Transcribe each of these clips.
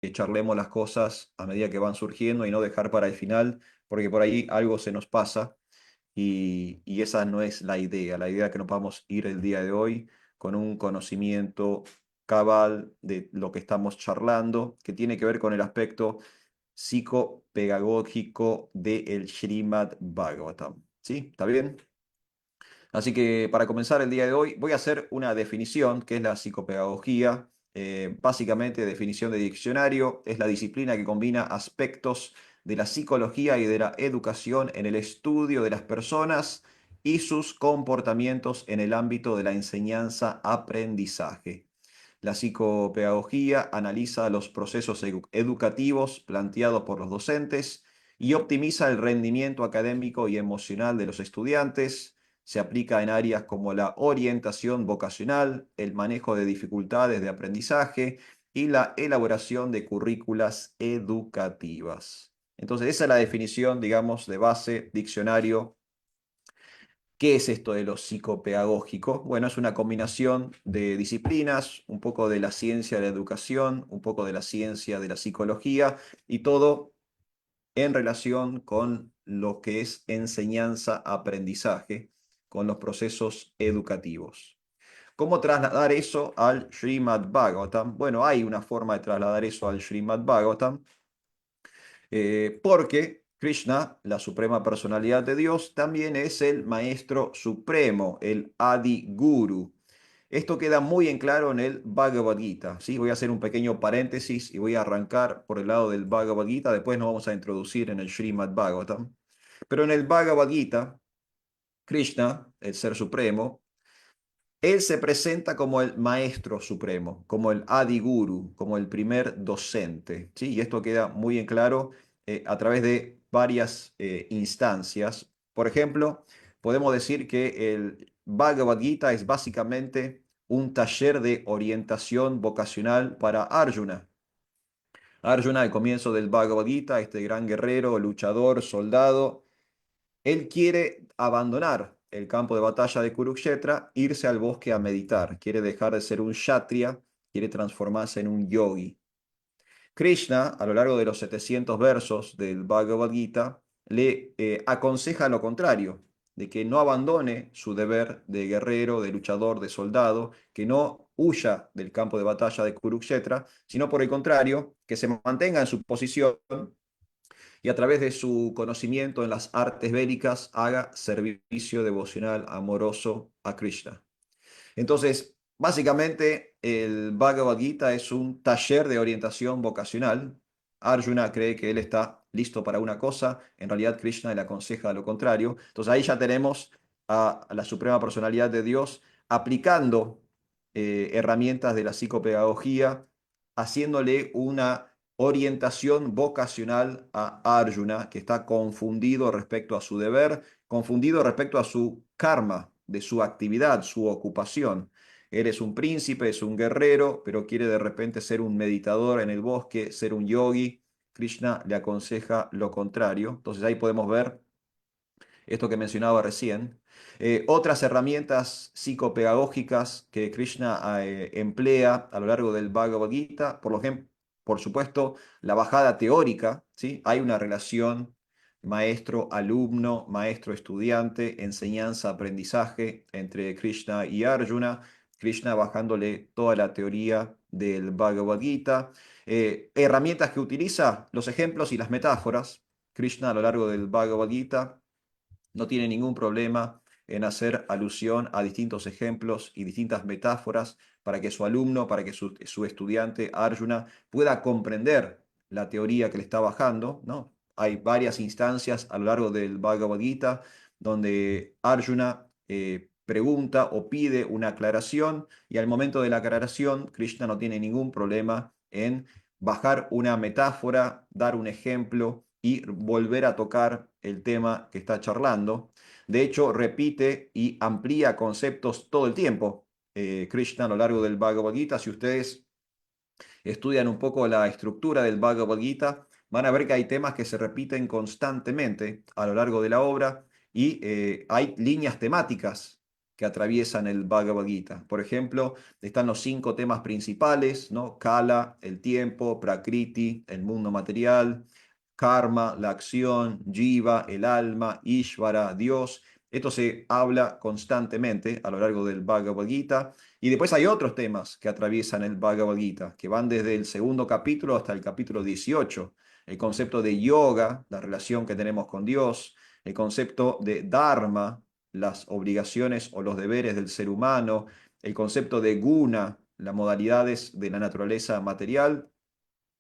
que charlemos las cosas a medida que van surgiendo y no dejar para el final, porque por ahí algo se nos pasa y esa no es la idea. La idea es que nos vamos a ir el día de hoy con un conocimiento cabal de lo que estamos charlando, que tiene que ver con el aspecto psicopedagógico del Srimad Bhagavatam. ¿Sí? ¿Está bien? Así que para comenzar el día de hoy voy a hacer una definición que es la psicopedagogía. Básicamente, definición de diccionario, es la disciplina que combina aspectos de la psicología y de la educación en el estudio de las personas y sus comportamientos en el ámbito de la enseñanza-aprendizaje. La psicopedagogía analiza los procesos educativos planteados por los docentes y optimiza el rendimiento académico y emocional de los estudiantes. Se aplica en áreas como la orientación vocacional, el manejo de dificultades de aprendizaje y la elaboración de currículas educativas. Entonces, esa es la definición, digamos, de base, diccionario. ¿Qué es esto de lo psicopedagógico? Bueno, es una combinación de disciplinas, un poco de la ciencia de la educación, un poco de la ciencia de la psicología y todo en relación con lo que es enseñanza-aprendizaje, con los procesos educativos. ¿Cómo trasladar eso al Srimad Bhagavatam? Bueno, hay una forma de trasladar eso al Srimad Bhagavatam, porque Krishna, la suprema personalidad de Dios, también es el maestro supremo, el Adi Guru. Esto queda muy en claro en el Bhagavad Gita, ¿sí? Voy a hacer un pequeño paréntesis y voy a arrancar por el lado del Bhagavad Gita, después nos vamos a introducir en el Srimad Bhagavatam. Pero en el Bhagavad Gita, Krishna, el Ser Supremo, él se presenta como el maestro supremo, como el Adi Guru, como el primer docente, ¿sí? Y esto queda muy en claro a través de varias instancias. Por ejemplo, podemos decir que el Bhagavad Gita es básicamente un taller de orientación vocacional para Arjuna. Arjuna, al comienzo del Bhagavad Gita, este gran guerrero, luchador, soldado, él quiere abandonar el campo de batalla de Kurukshetra, irse al bosque a meditar. Quiere dejar de ser un kshatriya, quiere transformarse en un yogi. Krishna, a lo largo de los 700 versos del Bhagavad Gita, le aconseja lo contrario, de que no abandone su deber de guerrero, de luchador, de soldado, que no huya del campo de batalla de Kurukshetra, sino por el contrario, que se mantenga en su posición y a través de su conocimiento en las artes bélicas haga servicio devocional amoroso a Krishna. Entonces, básicamente el Bhagavad Gita es un taller de orientación vocacional. Arjuna cree que él está listo para una cosa, en realidad Krishna le aconseja lo contrario. Entonces ahí ya tenemos a la Suprema Personalidad de Dios aplicando herramientas de la psicopedagogía, haciéndole una orientación vocacional a Arjuna, que está confundido respecto a su deber, confundido respecto a su karma, de su actividad, su ocupación. Él es un príncipe, es un guerrero, pero quiere de repente ser un meditador en el bosque, ser un yogi. Krishna le aconseja lo contrario. Entonces ahí podemos ver esto que mencionaba recién. Otras herramientas psicopedagógicas que Krishna emplea a lo largo del Bhagavad Gita, por supuesto, la bajada teórica, ¿sí? Hay una relación maestro-alumno, maestro-estudiante, enseñanza-aprendizaje entre Krishna y Arjuna, Krishna bajándole toda la teoría del Bhagavad Gita. Herramientas que utiliza, los ejemplos y las metáforas. Krishna a lo largo del Bhagavad Gita no tiene ningún problema en hacer alusión a distintos ejemplos y distintas metáforas para que su alumno, para que su estudiante Arjuna pueda comprender la teoría que le está bajando, ¿no? Hay varias instancias a lo largo del Bhagavad Gita donde Arjuna pregunta o pide una aclaración y al momento de la aclaración Krishna no tiene ningún problema en bajar una metáfora, dar un ejemplo y volver a tocar el tema que está charlando. De hecho, repite y amplía conceptos todo el tiempo. Krishna a lo largo del Bhagavad Gita, si ustedes estudian un poco la estructura del Bhagavad Gita, van a ver que hay temas que se repiten constantemente a lo largo de la obra y hay líneas temáticas que atraviesan el Bhagavad Gita. Por ejemplo, están los 5 temas principales, ¿no? Kala, el tiempo; Prakriti, el mundo material; Karma, la acción; Jiva, el alma; Ishvara, Dios. Esto se habla constantemente a lo largo del Bhagavad Gita. Y después hay otros temas que atraviesan el Bhagavad Gita, que van desde el segundo capítulo hasta el capítulo 18. El concepto de yoga, la relación que tenemos con Dios; el concepto de dharma, las obligaciones o los deberes del ser humano; el concepto de guna, las modalidades de la naturaleza material.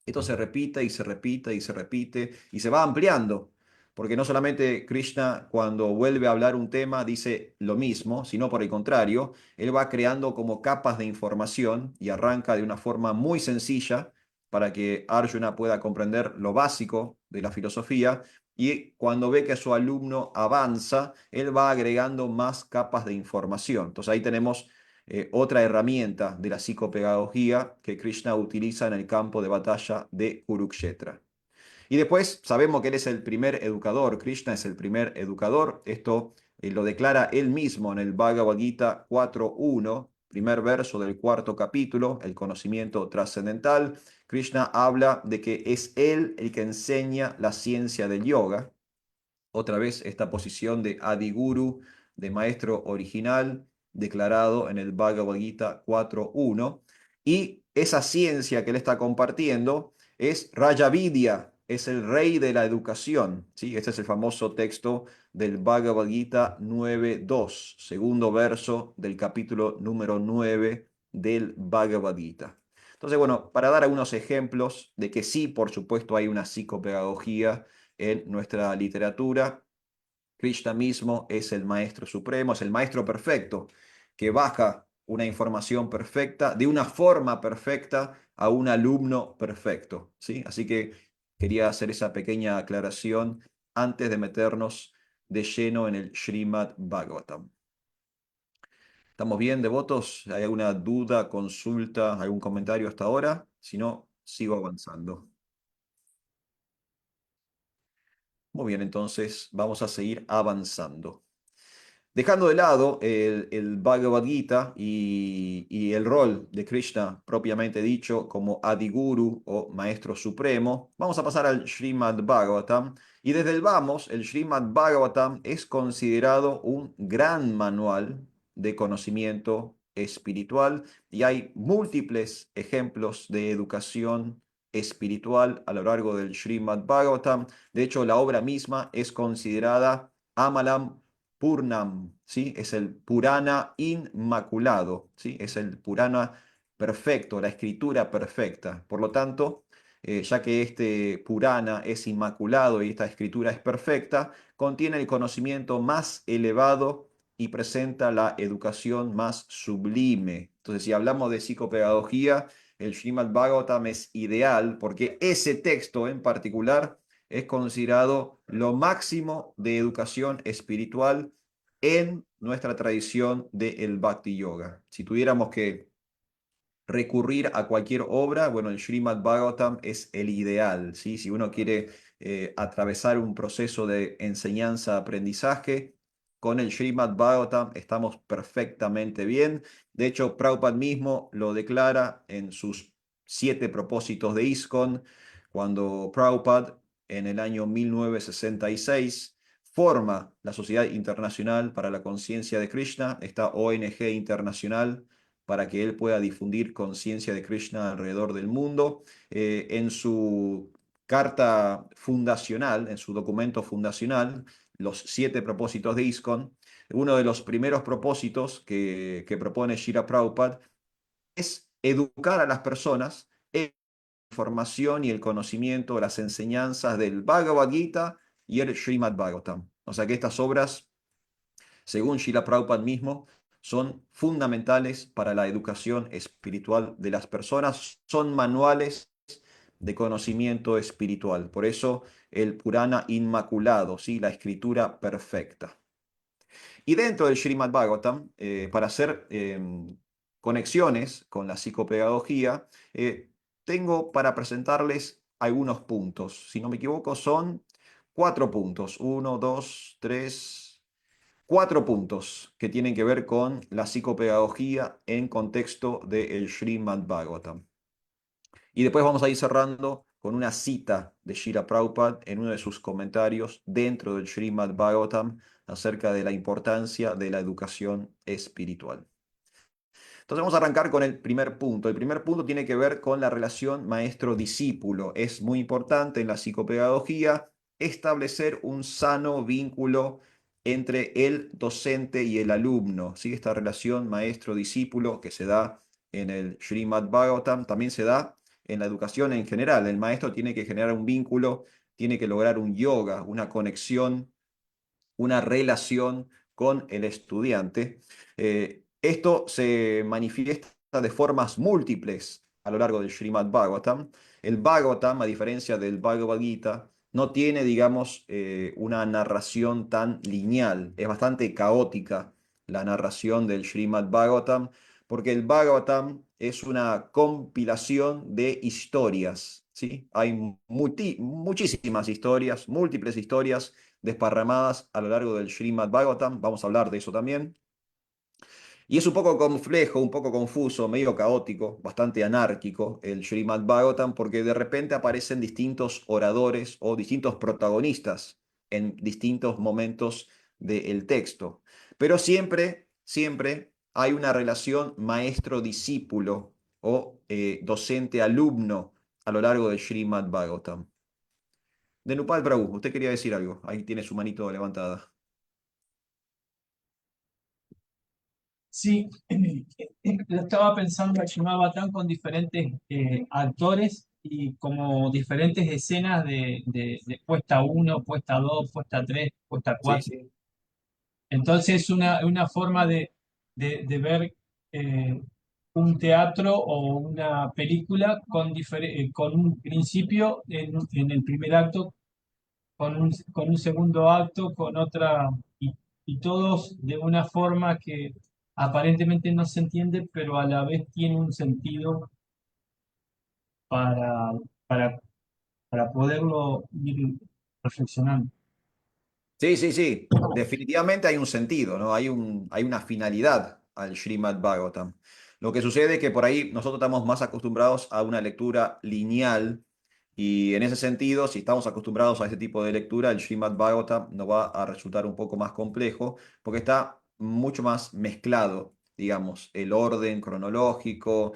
Esto se repite y se repite y se repite y se va ampliando, porque no solamente Krishna cuando vuelve a hablar un tema dice lo mismo, sino por el contrario, él va creando como capas de información y arranca de una forma muy sencilla para que Arjuna pueda comprender lo básico de la filosofía, y cuando ve que su alumno avanza, él va agregando más capas de información. Entonces ahí tenemos otra herramienta de la psicopedagogía que Krishna utiliza en el campo de batalla de Kurukshetra. Y después sabemos que él es el primer educador, Krishna es el primer educador. Esto lo declara él mismo en el Bhagavad Gita 4.1, primer verso del cuarto capítulo, el conocimiento trascendental. Krishna habla de que es él el que enseña la ciencia del yoga. Otra vez esta posición de Adiguru, de maestro original, declarado en el Bhagavad Gita 4.1. Y esa ciencia que él está compartiendo es Rajavidya, es el rey de la educación. ¿Sí? Este es el famoso texto del Bhagavad Gita 9.2, segundo verso del capítulo número 9 del Bhagavad Gita. Entonces, bueno, para dar algunos ejemplos de que sí, por supuesto, hay una psicopedagogía en nuestra literatura. Krishna mismo es el maestro supremo, es el maestro perfecto, que baja una información perfecta de una forma perfecta a un alumno perfecto, ¿sí? Así que quería hacer esa pequeña aclaración antes de meternos de lleno en el Srimad Bhagavatam. ¿Estamos bien, devotos? ¿Hay alguna duda, consulta, algún comentario hasta ahora? Si no, sigo avanzando. Muy bien, entonces vamos a seguir avanzando. Dejando de lado el Bhagavad Gita y el rol de Krishna propiamente dicho como Adiguru o Maestro Supremo, vamos a pasar al Srimad Bhagavatam. Y desde el vamos, el Srimad Bhagavatam es considerado un gran manual de conocimiento espiritual, y hay múltiples ejemplos de educación espiritual a lo largo del Srimad Bhagavatam. De hecho, la obra misma es considerada Amalam Purnam, ¿sí? Es el Purana inmaculado, ¿sí? Es el Purana perfecto, la escritura perfecta. Por lo tanto, ya que este Purana es inmaculado y esta escritura es perfecta, contiene el conocimiento más elevado y presenta la educación más sublime. Entonces, si hablamos de psicopedagogía, el Srimad Bhagavatam es ideal porque ese texto en particular es considerado lo máximo de educación espiritual en nuestra tradición del Bhakti Yoga. Si tuviéramos que recurrir a cualquier obra, bueno, el Srimad Bhagavatam es el ideal, ¿sí? Si uno quiere atravesar un proceso de enseñanza-aprendizaje, con el Srimad Bhagavatam estamos perfectamente bien. De hecho, Prabhupada mismo lo declara en sus 7 propósitos de ISKCON, cuando Prabhupada en el año 1966 forma la Sociedad Internacional para la Conciencia de Krishna, esta ONG internacional, para que él pueda difundir conciencia de Krishna alrededor del mundo. En su carta fundacional, en su documento fundacional, los 7 propósitos de ISKCON, uno de los primeros propósitos que propone Srila Prabhupada es educar a las personas en la información y el conocimiento, las enseñanzas del Bhagavad Gita y el Srimad Bhagavatam. O sea que estas obras, según Srila Prabhupada mismo, son fundamentales para la educación espiritual de las personas, son manuales de conocimiento espiritual. Por eso el Purana Inmaculado, ¿sí? La escritura perfecta. Y dentro del Srimad Bhagavatam, para hacer conexiones con la psicopedagogía, tengo para presentarles algunos puntos. Si no me equivoco, son 4 puntos. Uno, dos, tres. 4 puntos que tienen que ver con la psicopedagogía en contexto del Srimad Bhagavatam. Y después vamos a ir cerrando con una cita de Srila Prabhupada en uno de sus comentarios dentro del Srimad Bhagavatam acerca de la importancia de la educación espiritual. Entonces vamos a arrancar con el primer punto. El primer punto tiene que ver con la relación maestro-discípulo. Es muy importante en la psicopedagogía establecer un sano vínculo entre el docente y el alumno. ¿Sí? Esta relación maestro-discípulo que se da en el Srimad Bhagavatam también se da en la educación en general. El maestro tiene que generar un vínculo, tiene que lograr un yoga, una conexión, una relación con el estudiante. Esto se manifiesta de formas múltiples a lo largo del Srimad Bhagavatam. El Bhagavatam, a diferencia del Bhagavad Gita, no tiene, digamos, una narración tan lineal. Es bastante caótica la narración del Srimad Bhagavatam, porque el Bhagavatam es una compilación de historias, ¿sí? Hay muchísimas historias, múltiples historias desparramadas a lo largo del Srimad Bhagavatam. Vamos a hablar de eso también. Y es un poco complejo, un poco confuso, medio caótico, bastante anárquico el Srimad Bhagavatam, porque de repente aparecen distintos oradores o distintos protagonistas en distintos momentos del texto. Pero siempre, siempre hay una relación maestro-discípulo o docente-alumno a lo largo del Srimad Bhagavatam. Denupal Prabhu, usted quería decir algo. Ahí tiene su manito levantada. Sí, lo estaba pensando el Batán con diferentes actores y como diferentes escenas de puesta uno, puesta 2, puesta 3, puesta Sí, 4. sí. Entonces, una forma de ver un teatro o una película con un principio en el primer acto, con un segundo acto, con otra, y todos de una forma que aparentemente no se entiende, pero a la vez tiene un sentido para, para, para poderlo ir reflexionando. Sí, sí, sí. Definitivamente hay un sentido, ¿no? Hay una finalidad al Srimad Bhagavatam. Lo que sucede es que por ahí nosotros estamos más acostumbrados a una lectura lineal y en ese sentido, si estamos acostumbrados a ese tipo de lectura, el Srimad Bhagavatam nos va a resultar un poco más complejo porque está mucho más mezclado, digamos, el orden cronológico,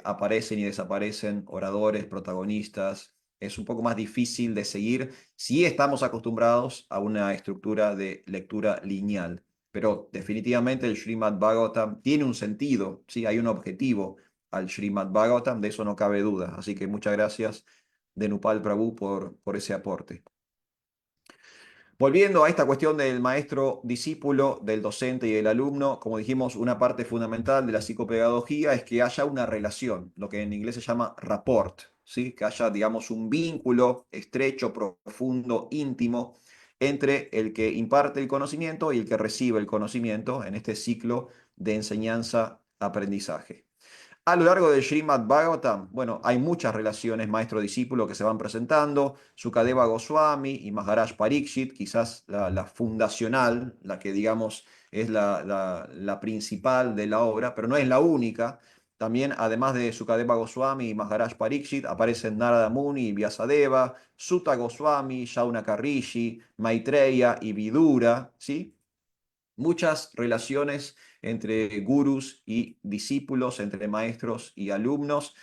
aparecen y desaparecen oradores, protagonistas. Es un poco más difícil de seguir si estamos acostumbrados a una estructura de lectura lineal. Pero definitivamente el Srimad Bhagavatam tiene un sentido, ¿sí? Hay un objetivo al Srimad Bhagavatam, de eso no cabe duda. Así que muchas gracias, Denupal Prabhu, por ese aporte. Volviendo a esta cuestión del maestro-discípulo, del docente y del alumno, como dijimos, una parte fundamental de la psicopedagogía es que haya una relación, lo que en inglés se llama rapport, ¿sí? Que haya, digamos, un vínculo estrecho, profundo, íntimo entre el que imparte el conocimiento y el que recibe el conocimiento en este ciclo de enseñanza-aprendizaje. A lo largo del Srimad Bhagavatam, bueno, hay muchas relaciones maestro-discípulo que se van presentando. Sukadeva Goswami y Maharaj Pariksit, quizás la fundacional, la que digamos es la principal de la obra, pero no es la única. También, además de Sukadeva Goswami y Maharaj Pariksit, aparecen Narada Muni y Vyasadeva, Sutta Goswami, Shaunaka Rishi, Maitreya y Vidura, ¿sí? Muchas relaciones entre gurús y discípulos, entre maestros y alumnos.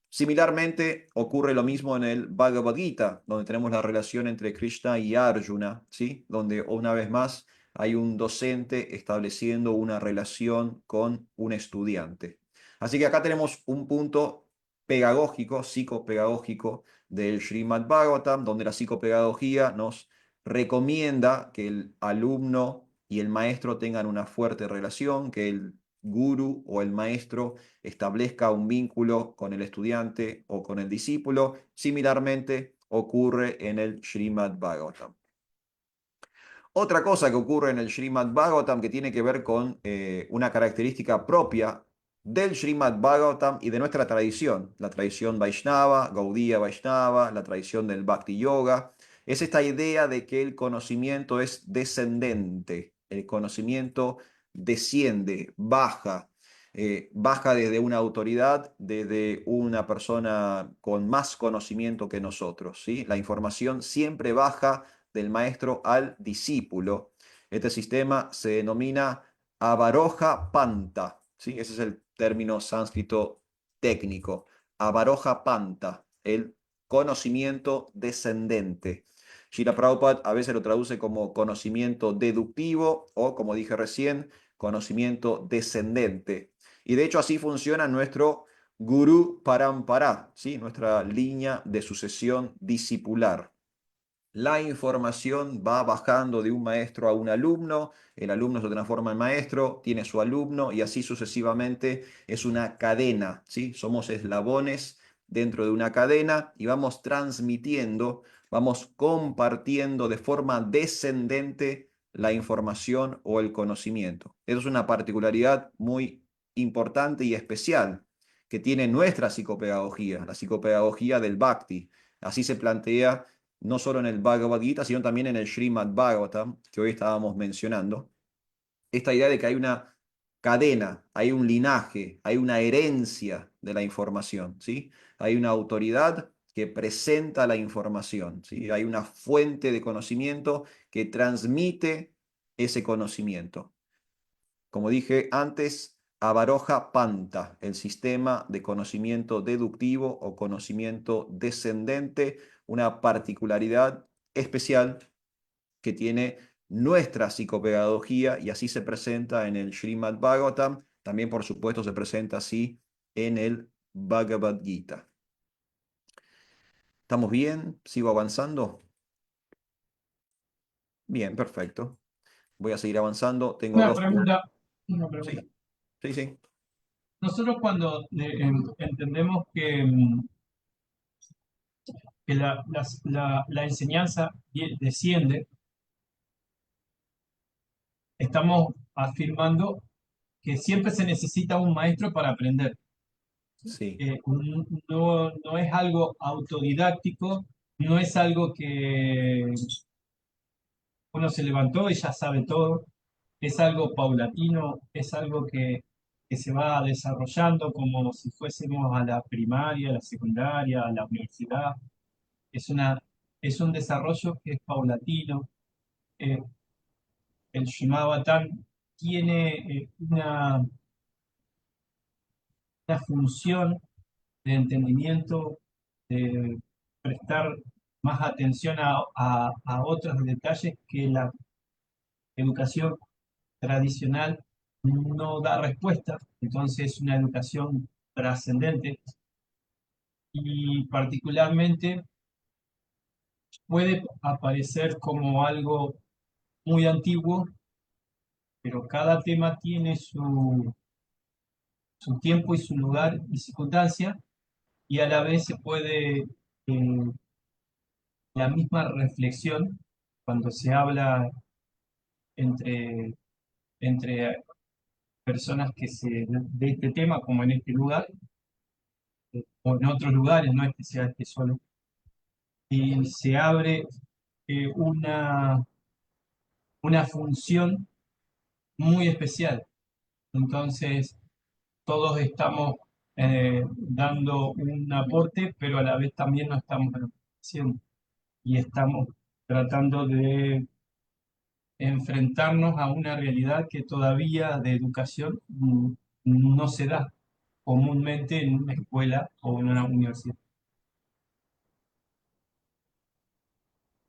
Similarmente, ocurre lo mismo en el Bhagavad Gita, donde tenemos la relación entre Krishna y Arjuna, ¿sí? Donde una vez más hay un docente estableciendo una relación con un estudiante. Así que acá tenemos un punto pedagógico, psicopedagógico del Srimad Bhagavatam, donde la psicopedagogía nos recomienda que el alumno y el maestro tengan una fuerte relación, que el gurú o el maestro establezca un vínculo con el estudiante o con el discípulo. Similarmente ocurre en el Srimad Bhagavatam. Otra cosa que ocurre en el Srimad Bhagavatam que tiene que ver con una característica propia del Srimad Bhagavatam y de nuestra tradición, la tradición Vaishnava, Gaudiya Vaishnava, la tradición del Bhakti Yoga, es esta idea de que el conocimiento es descendente, El conocimiento desciende, baja, baja desde una autoridad, desde una persona con más conocimiento que nosotros, ¿sí? La información siempre baja del maestro al discípulo. Este sistema se denomina Avaroja Panta, ¿sí? Ese es el término sánscrito técnico. Avaroja Panta, el conocimiento descendente. Srila Prabhupada a veces lo traduce como conocimiento deductivo o, como dije recién, conocimiento descendente. Y de hecho así funciona nuestro Guru Parampara, ¿sí? Nuestra línea de sucesión discipular. La información va bajando de un maestro a un alumno, el alumno se transforma en maestro, tiene su alumno y así sucesivamente. Es una cadena, ¿sí? Somos eslabones dentro de una cadena y vamos transmitiendo, vamos compartiendo de forma descendente la información o el conocimiento. Eso es una particularidad muy importante y especial que tiene nuestra psicopedagogía, la psicopedagogía del Bhakti. Así se plantea no solo en el Bhagavad Gita, sino también en el Srimad Bhagavatam, que hoy estábamos mencionando, esta idea de que hay una cadena, hay un linaje, hay una herencia de la información, ¿sí? Hay una autoridad que presenta la información, ¿sí? Hay una fuente de conocimiento que transmite ese conocimiento. Como dije antes, Avaroja Panta, el sistema de conocimiento deductivo o conocimiento descendente, una particularidad especial que tiene nuestra psicopedagogía y así se presenta en el Srimad Bhagavatam, también por supuesto se presenta así en el Bhagavad Gita. ¿Estamos bien? ¿Sigo avanzando? Bien, perfecto. Voy a seguir avanzando. Tengo Una dos puntos. pregunta, una pregunta. Sí, sí, sí. Nosotros cuando entendemos que la enseñanza desciende, estamos afirmando que siempre se necesita un maestro para aprender. Sí. No, no es algo autodidáctico, no es algo que uno se levantó y ya sabe todo, es algo paulatino, es algo que se va desarrollando como si fuésemos a la primaria, a la secundaria, a la universidad. Es es un desarrollo que es paulatino. Eh, el Shimabatan tiene una función de entendimiento, de prestar más atención a otros detalles que la educación tradicional no da respuesta. Entonces es una educación trascendente y particularmente puede aparecer como algo muy antiguo, pero cada tema tiene su tiempo y su lugar y circunstancia, y a la vez se puede, la misma reflexión, cuando se habla entre, entre personas de este tema, como en este lugar, o en otros lugares, no es que sea este solo, y se abre eh, una, una función muy especial. Entonces, todos estamos dando un aporte, pero a la vez también nos estamos beneficiando y estamos tratando de enfrentarnos a una realidad que todavía de educación no se da comúnmente en una escuela o en una universidad.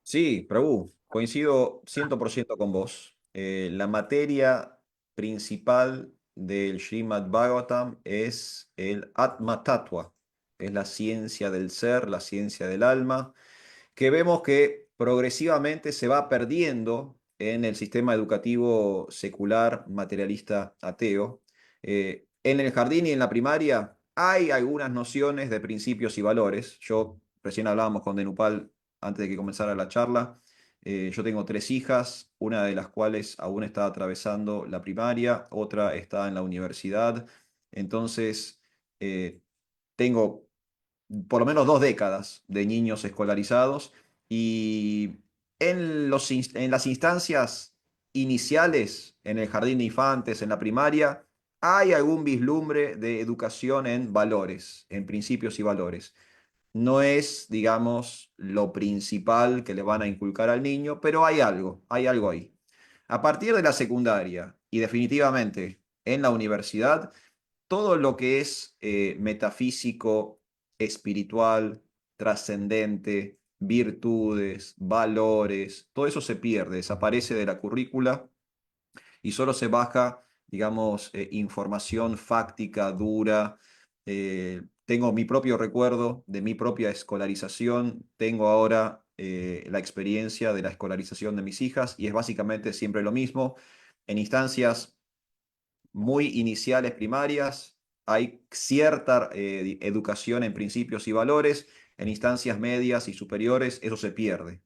Sí, Prabhu, coincido 100% con vos. La materia principal del Srimad Bhagavatam es el Atma Tattva, es la ciencia del ser, la ciencia del alma, que vemos que progresivamente se va perdiendo en el sistema educativo secular, materialista, ateo. En el jardín y en la primaria hay algunas nociones de principios y valores. Yo recién hablábamos con Denupal antes de que comenzara la charla. Yo tengo tres hijas, una de las cuales aún está atravesando la primaria, otra está en la universidad. Entonces, tengo por lo menos 2 décadas de niños escolarizados y en las instancias iniciales, en el jardín de infantes, en la primaria, hay algún vislumbre de educación en valores, en principios y valores. No es, digamos, lo principal que le van a inculcar al niño, pero hay algo ahí. A partir de la secundaria y definitivamente en la universidad, todo lo que es metafísico, espiritual, trascendente, virtudes, valores, todo eso se pierde, desaparece de la currícula y solo se baja, digamos, información fáctica, dura. Tengo mi propio recuerdo de mi propia escolarización, tengo ahora la experiencia de la escolarización de mis hijas y es básicamente siempre lo mismo. En instancias muy iniciales primarias, hay cierta educación en principios y valores, en instancias medias y superiores eso se pierde.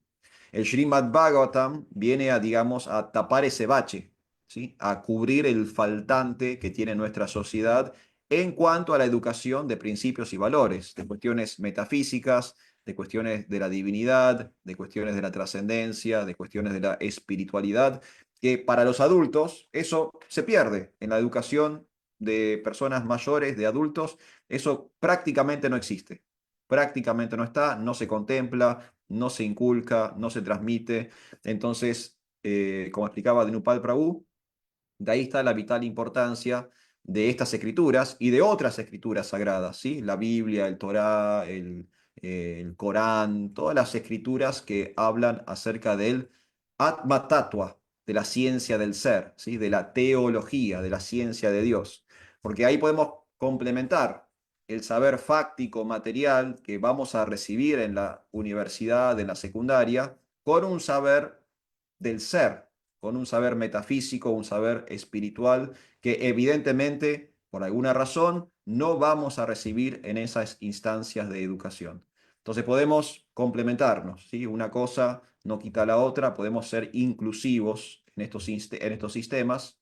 El Srimad Bhagavatam viene a, digamos, a tapar ese bache, ¿sí? A cubrir el faltante que tiene nuestra sociedad en cuanto a la educación de principios y valores, de cuestiones metafísicas, de cuestiones de la divinidad, de cuestiones de la trascendencia, de cuestiones de la espiritualidad, que para los adultos eso se pierde en la educación de personas mayores, de adultos, eso prácticamente no existe. Prácticamente no está, no se contempla, no se inculca, no se transmite. Entonces, como explicaba Dinupal Prabhu, de ahí está la vital importancia de estas escrituras y de otras escrituras sagradas, ¿sí? La Biblia, el Torá, el Corán, todas las escrituras que hablan acerca del Atma Tattva, de la ciencia del ser, ¿sí? De la teología, de la ciencia de Dios. Porque ahí podemos complementar el saber fáctico, material que vamos a recibir en la universidad, en la secundaria, con un saber del ser, con un saber metafísico, un saber espiritual, que evidentemente, por alguna razón, no vamos a recibir en esas instancias de educación. Entonces podemos complementarnos, ¿sí? Una cosa no quita la otra, podemos ser inclusivos en estos sistemas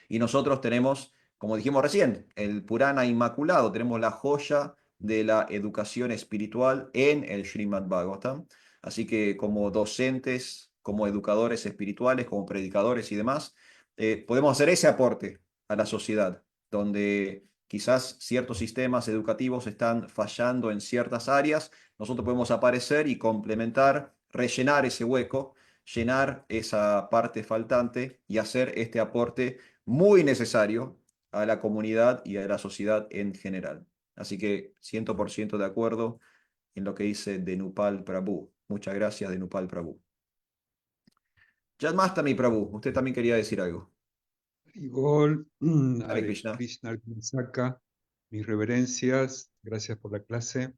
y nosotros tenemos, como dijimos recién, el Purana Inmaculado, tenemos la joya de la educación espiritual en el Srimad Bhagavatam. Así que como docentes, como educadores espirituales, como predicadores y demás, podemos hacer ese aporte a la sociedad, donde quizás ciertos sistemas educativos están fallando en ciertas áreas, nosotros podemos aparecer y complementar, rellenar ese hueco, llenar esa parte faltante y hacer este aporte muy necesario a la comunidad y a la sociedad en general. Así que 100% de acuerdo en lo que dice Denupal Prabhu. Muchas gracias, Denupal Prabhu. Janmastami Prabhu, usted también quería decir algo. Igor, Hare Hare Krishna. Krishna, Saka, mis reverencias, gracias por la clase.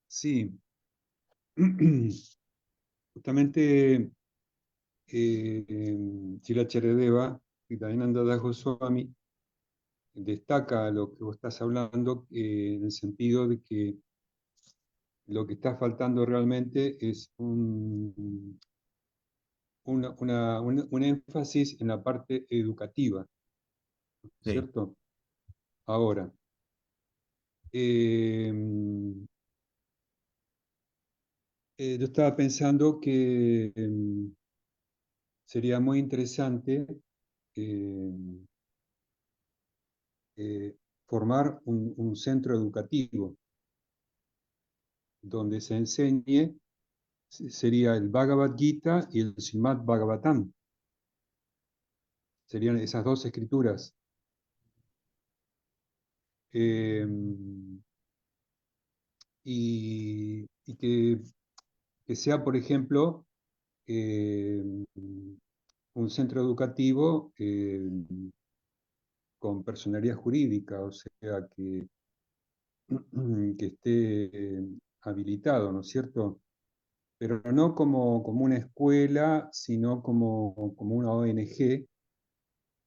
Sí, justamente Srila Charadeva y Dayananda Das Goswami destaca lo que vos estás hablando en el sentido de que lo que está faltando realmente es un énfasis en la parte educativa, Sí, ¿cierto? Ahora, eh, yo estaba pensando que sería muy interesante eh, eh, formar un centro educativo donde se enseñe, sería el Bhagavad Gita y el Srimad Bhagavatam, serían esas dos escrituras. Eh, y que sea, por ejemplo, eh, un centro educativo con personalidad jurídica, o sea, que esté habilitado, ¿no es cierto? Pero no como una escuela, sino como una ONG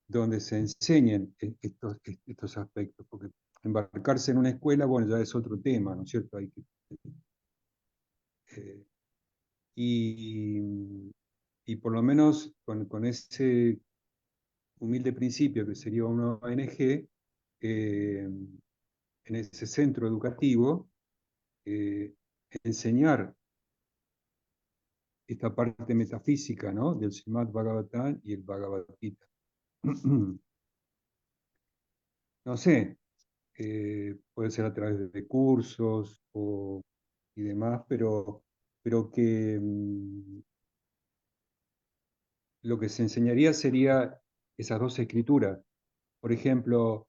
donde se enseñen estos aspectos, porque embarcarse en una escuela, bueno, ya es otro tema, ¿no es cierto? Eh, y, y por lo menos con ese humilde principio que sería una ONG, en ese centro educativo, eh, enseñar esta parte metafísica, ¿no? Del Srimad Bhagavatam y el Bhagavad Gita. No sé, puede ser a través de cursos y demás, pero que lo que se enseñaría sería esas dos escrituras. Por ejemplo,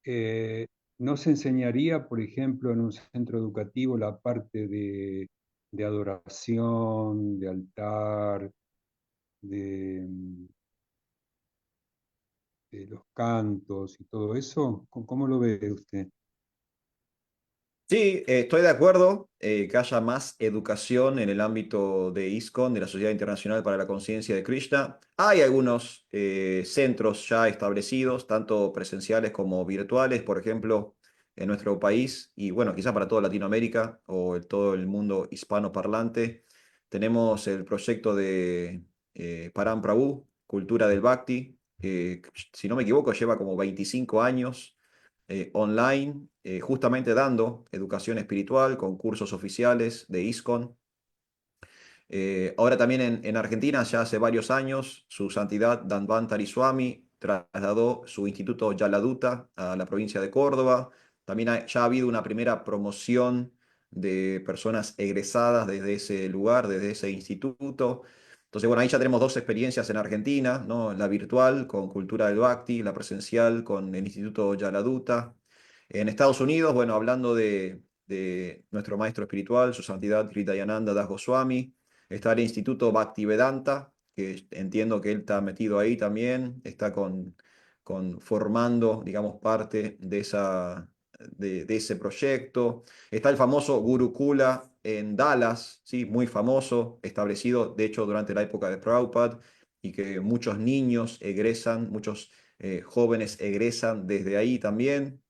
eh, no se enseñaría, por ejemplo, en un centro educativo la parte de adoración, de altar, de, de los cantos y todo eso. ¿Cómo lo ve usted? Sí, estoy de acuerdo que haya más educación en el ámbito de ISKCON, de la Sociedad Internacional para la Conciencia de Krishna. Hay algunos centros ya establecidos, tanto presenciales como virtuales, por ejemplo, en nuestro país y bueno, quizá para toda Latinoamérica o todo el mundo hispanoparlante. Tenemos el proyecto de Param Prabhu, Cultura del Bhakti, que si no me equivoco lleva como 25 años online, justamente dando educación espiritual con cursos oficiales de ISKCON. Ahora también en Argentina, ya hace varios años, su santidad Danvantari Swami trasladó su instituto Yaladuta a la provincia de Córdoba. También ya ha habido una primera promoción de personas egresadas desde ese lugar, desde ese instituto. Entonces, bueno, ahí ya tenemos dos experiencias en Argentina, ¿no? La virtual con Cultura del Bhakti, la presencial con el Instituto Yaladuta. En Estados Unidos, bueno, hablando de nuestro maestro espiritual, su santidad Hridayananda Das Goswami, está el Instituto Bhaktivedanta, que entiendo que él está metido ahí también, está formando, digamos, parte de ese proyecto. Está el famoso Gurukula en Dallas, ¿sí? Muy famoso, establecido, de hecho, durante la época de Prabhupada, y que muchos niños egresan, muchos jóvenes egresan desde ahí también.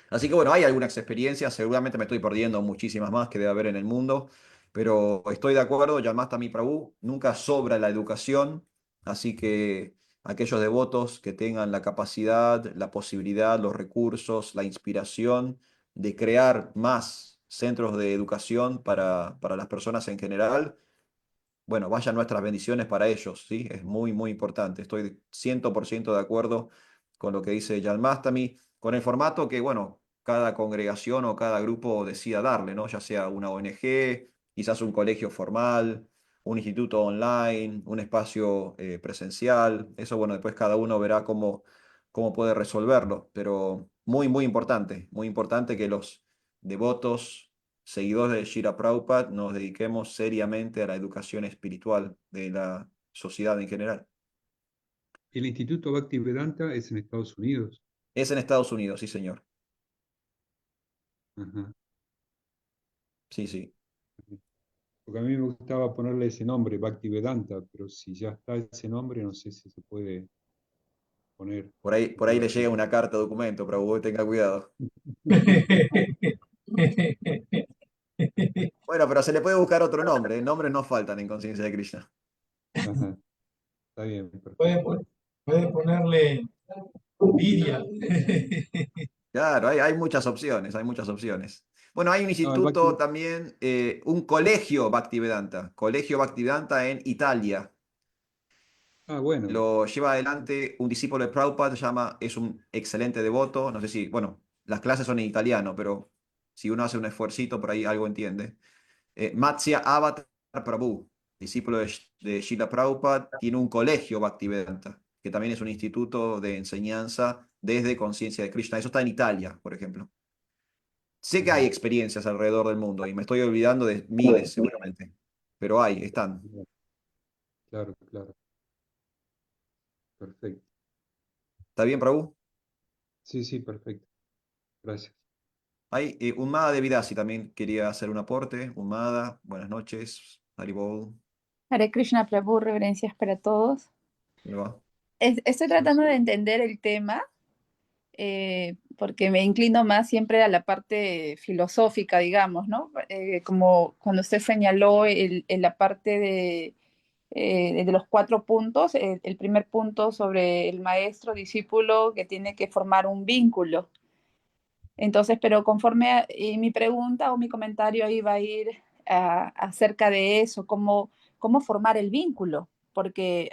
Así que bueno, hay algunas experiencias, seguramente me estoy perdiendo muchísimas más que debe haber en el mundo, pero estoy de acuerdo, Janmastami Prabhu, nunca sobra la educación, así que aquellos devotos que tengan la capacidad, la posibilidad, los recursos, la inspiración de crear más centros de educación para las personas en general, bueno, vayan nuestras bendiciones para ellos, ¿sí? Es muy, muy importante. Estoy 100% de acuerdo con lo que dice Jan Mastami, con el formato que, bueno, cada congregación o cada grupo decida darle, ¿no? Ya sea una ONG, quizás un colegio formal, un instituto online, un espacio presencial. Eso, bueno, después cada uno verá cómo puede resolverlo, pero muy importante que los devotos seguidores de Shira Prabhupada, nos dediquemos seriamente a la educación espiritual de la sociedad en general. El Instituto Bhaktivedanta es en Estados Unidos. Es en Estados Unidos, sí, señor. Ajá. Sí, sí. Porque a mí me gustaba ponerle ese nombre, Bhaktivedanta, pero si ya está ese nombre, no sé si se puede poner Por ahí algo le así. llega una carta documento, Prabhu, tenga cuidado. Bueno, pero se le puede buscar otro nombre. Nombres no faltan en Conciencia de Krishna. Ajá. Está bien, Puede, perfecto. puede ponerle Lidia. Claro, hay muchas opciones, hay muchas opciones. Bueno, hay un No, el instituto también, un colegio Bhaktivedanta en Italia. Ah, bueno. Lo lleva adelante un discípulo de Prabhupada, es un excelente devoto, no sé si, bueno, las clases son en italiano, pero si uno hace un esfuercito por ahí algo entiende. Matsya Avatar Prabhu, discípulo de Srila Prabhupada, tiene un colegio Bhaktivedanta, que también es un instituto de enseñanza desde Conciencia de Krishna. Eso está en Italia, por ejemplo. Sé que hay Ajá. experiencias alrededor del mundo y me estoy olvidando de miles seguramente, pero están. Claro, claro. Perfecto. ¿Está bien, Prabhu? Sí, sí, perfecto. Gracias. Hay Unmada de Vidasi también quería hacer un aporte. Unmada, buenas noches. Haribol, Hare Krishna Prabhu, reverencias para todos. ¿cómo le va? Estoy tratando de entender el tema porque me inclino más siempre a la parte filosófica, digamos, ¿no? Como cuando usted señaló en la parte de los 4 puntos, el primer punto sobre el maestro discípulo que tiene que formar un vínculo. Entonces, pero conforme mi pregunta o mi comentario ahí va a ir acerca de eso, cómo formar el vínculo, porque,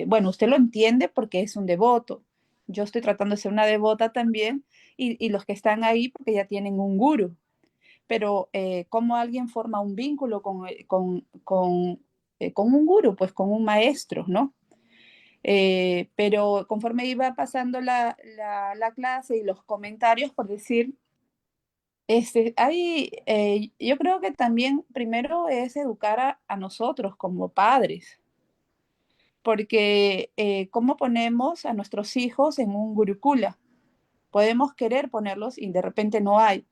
bueno, usted lo entiende porque es un devoto. Yo estoy tratando de ser una devota también y los que están ahí porque ya tienen un guru. Pero ¿cómo alguien forma un vínculo con un guru? Pues con un maestro, ¿no? Pero conforme iba pasando la clase y los comentarios, por decir, yo creo que también primero es educar a nosotros como padres, porque ¿cómo ponemos a nuestros hijos en un gurukula? Podemos querer ponerlos y de repente no hay.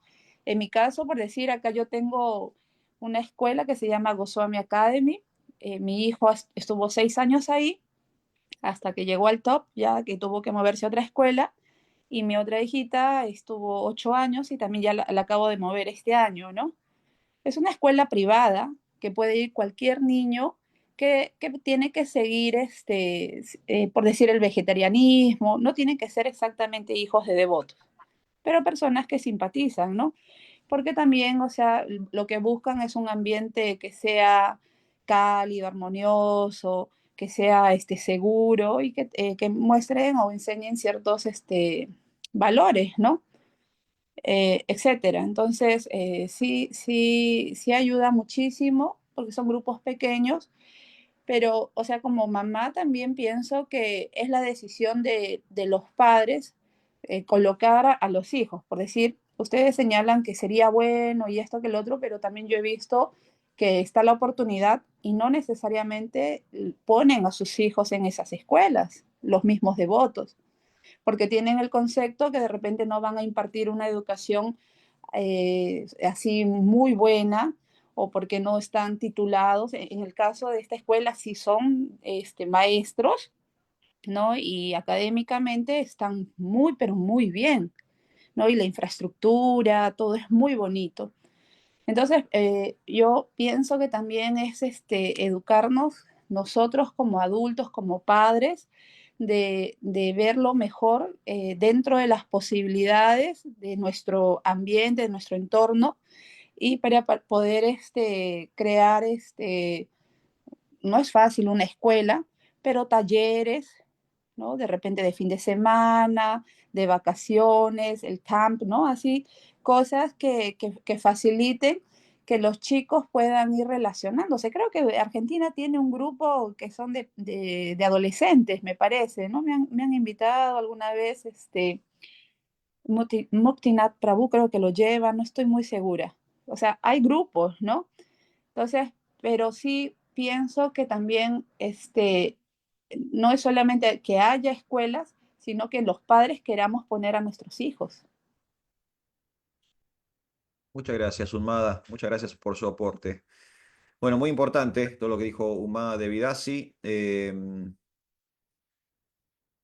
En mi caso, por decir, acá yo tengo una escuela que se llama Goswami Academy. Mi hijo estuvo 6 años ahí hasta que llegó al top, ya que tuvo que moverse a otra escuela. Y mi otra hijita estuvo 8 años y también ya la acabo de mover este año, ¿no? Es una escuela privada que puede ir cualquier niño que tiene que seguir, por decir, el vegetarianismo. No tienen que ser exactamente hijos de devotos, pero personas que simpatizan, ¿no? Porque también, o sea, lo que buscan es un ambiente que sea cálido, armonioso, que sea seguro y que muestren o enseñen ciertos valores, ¿no? Etcétera. Entonces, sí ayuda muchísimo porque son grupos pequeños, pero, o sea, como mamá también pienso que es la decisión de los padres colocar a los hijos. Por decir, ustedes señalan que sería bueno y esto que el otro, pero también yo he visto que está la oportunidad y no necesariamente ponen a sus hijos en esas escuelas, los mismos devotos, porque tienen el concepto que de repente no van a impartir una educación así muy buena o porque no están titulados. En el caso de esta escuela, sí son maestros, ¿no? Y académicamente están muy, pero muy bien, ¿no? Y la infraestructura, todo es muy bonito. Entonces, yo pienso que también es educarnos nosotros como adultos, como padres, de ver lo mejor dentro de las posibilidades de nuestro ambiente, de nuestro entorno, y para poder crear, no es fácil una escuela, pero talleres, ¿no? De repente de fin de semana, de vacaciones, el camp, ¿no? Así, cosas que faciliten que los chicos puedan ir relacionándose. Creo que Argentina tiene un grupo que son de adolescentes, me parece, ¿no? Me han invitado alguna vez, Mukti Nath Prabhu creo que lo lleva, no estoy muy segura. O sea, hay grupos, ¿no? Entonces, pero sí pienso que también no es solamente que haya escuelas, sino que los padres queramos poner a nuestros hijos. Muchas gracias, Umada. Muchas gracias por su aporte. Bueno, muy importante todo lo que dijo Umada Devidasi.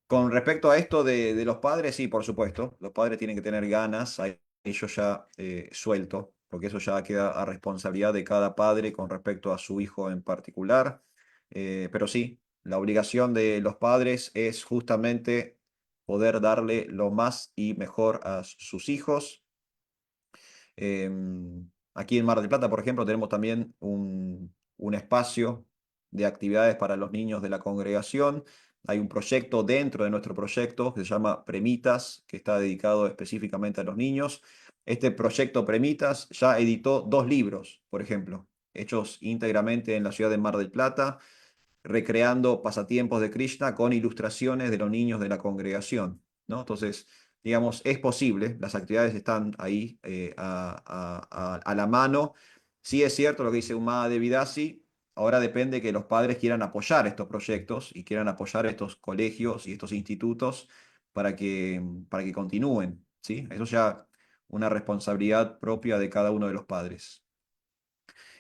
Con respecto a esto de los padres, sí, por supuesto. Los padres tienen que tener ganas. Ahí yo ya suelto, porque eso ya queda a responsabilidad de cada padre con respecto a su hijo en particular. Pero sí, la obligación de los padres es justamente poder darle lo más y mejor a sus hijos. Aquí en Mar del Plata, por ejemplo, tenemos también un espacio de actividades para los niños de la congregación. Hay un proyecto dentro de nuestro proyecto que se llama Premitas, que está dedicado específicamente a los niños. Este proyecto Premitas ya editó 2 libros, por ejemplo, hechos íntegramente en la ciudad de Mar del Plata, recreando pasatiempos de Krishna con ilustraciones de los niños de la congregación, ¿no? Entonces, digamos, es posible, las actividades están ahí a la mano. Sí es cierto lo que dice Umada Devidasi, ahora depende que los padres quieran apoyar estos proyectos y quieran apoyar estos colegios y estos institutos para que continúen, ¿sí? Eso ya una responsabilidad propia de cada uno de los padres.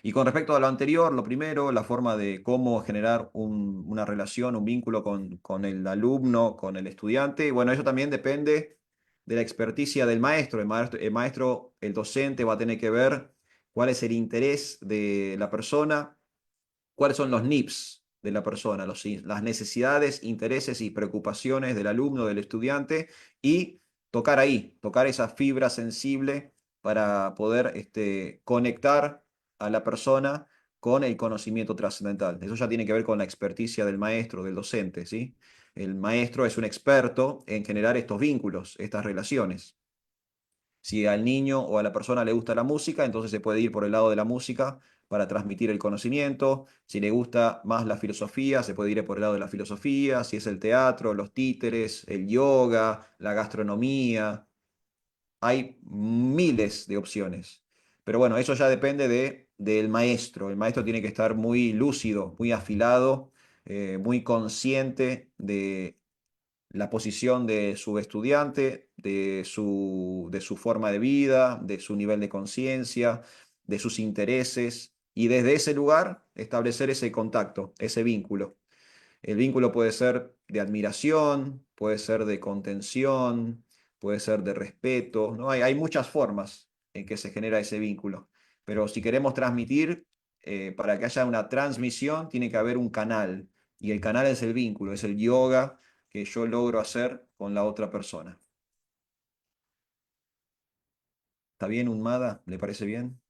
Y con respecto a lo anterior, lo primero, la forma de cómo generar una relación, un vínculo con el alumno, con el estudiante, bueno, eso también depende de la experticia del maestro. El docente va a tener que ver cuál es el interés de la persona, cuáles son los NIPS de la persona, las necesidades, intereses y preocupaciones del alumno, del estudiante, y tocar ahí, tocar esa fibra sensible para poder conectar a la persona con el conocimiento trascendental. Eso ya tiene que ver con la experticia del maestro, del docente, ¿sí? El maestro es un experto en generar estos vínculos, estas relaciones. Si al niño o a la persona le gusta la música, entonces se puede ir por el lado de la música para transmitir el conocimiento. Si le gusta más la filosofía, se puede ir por el lado de la filosofía. Si es el teatro, los títeres, el yoga, la gastronomía. Hay miles de opciones. Pero bueno, eso ya depende del maestro. El maestro tiene que estar muy lúcido, muy afilado, muy consciente de la posición de su estudiante, de su forma de vida, de su nivel de conciencia, de sus intereses, y desde ese lugar establecer ese contacto, ese vínculo. El vínculo puede ser de admiración, puede ser de contención, puede ser de respeto, ¿no? Hay muchas formas en que se genera ese vínculo, pero si queremos transmitir, para que haya una transmisión, tiene que haber un canal, y el canal es el vínculo, es el yoga que yo logro hacer con la otra persona. ¿Está bien, Unmada? ¿Le parece bien?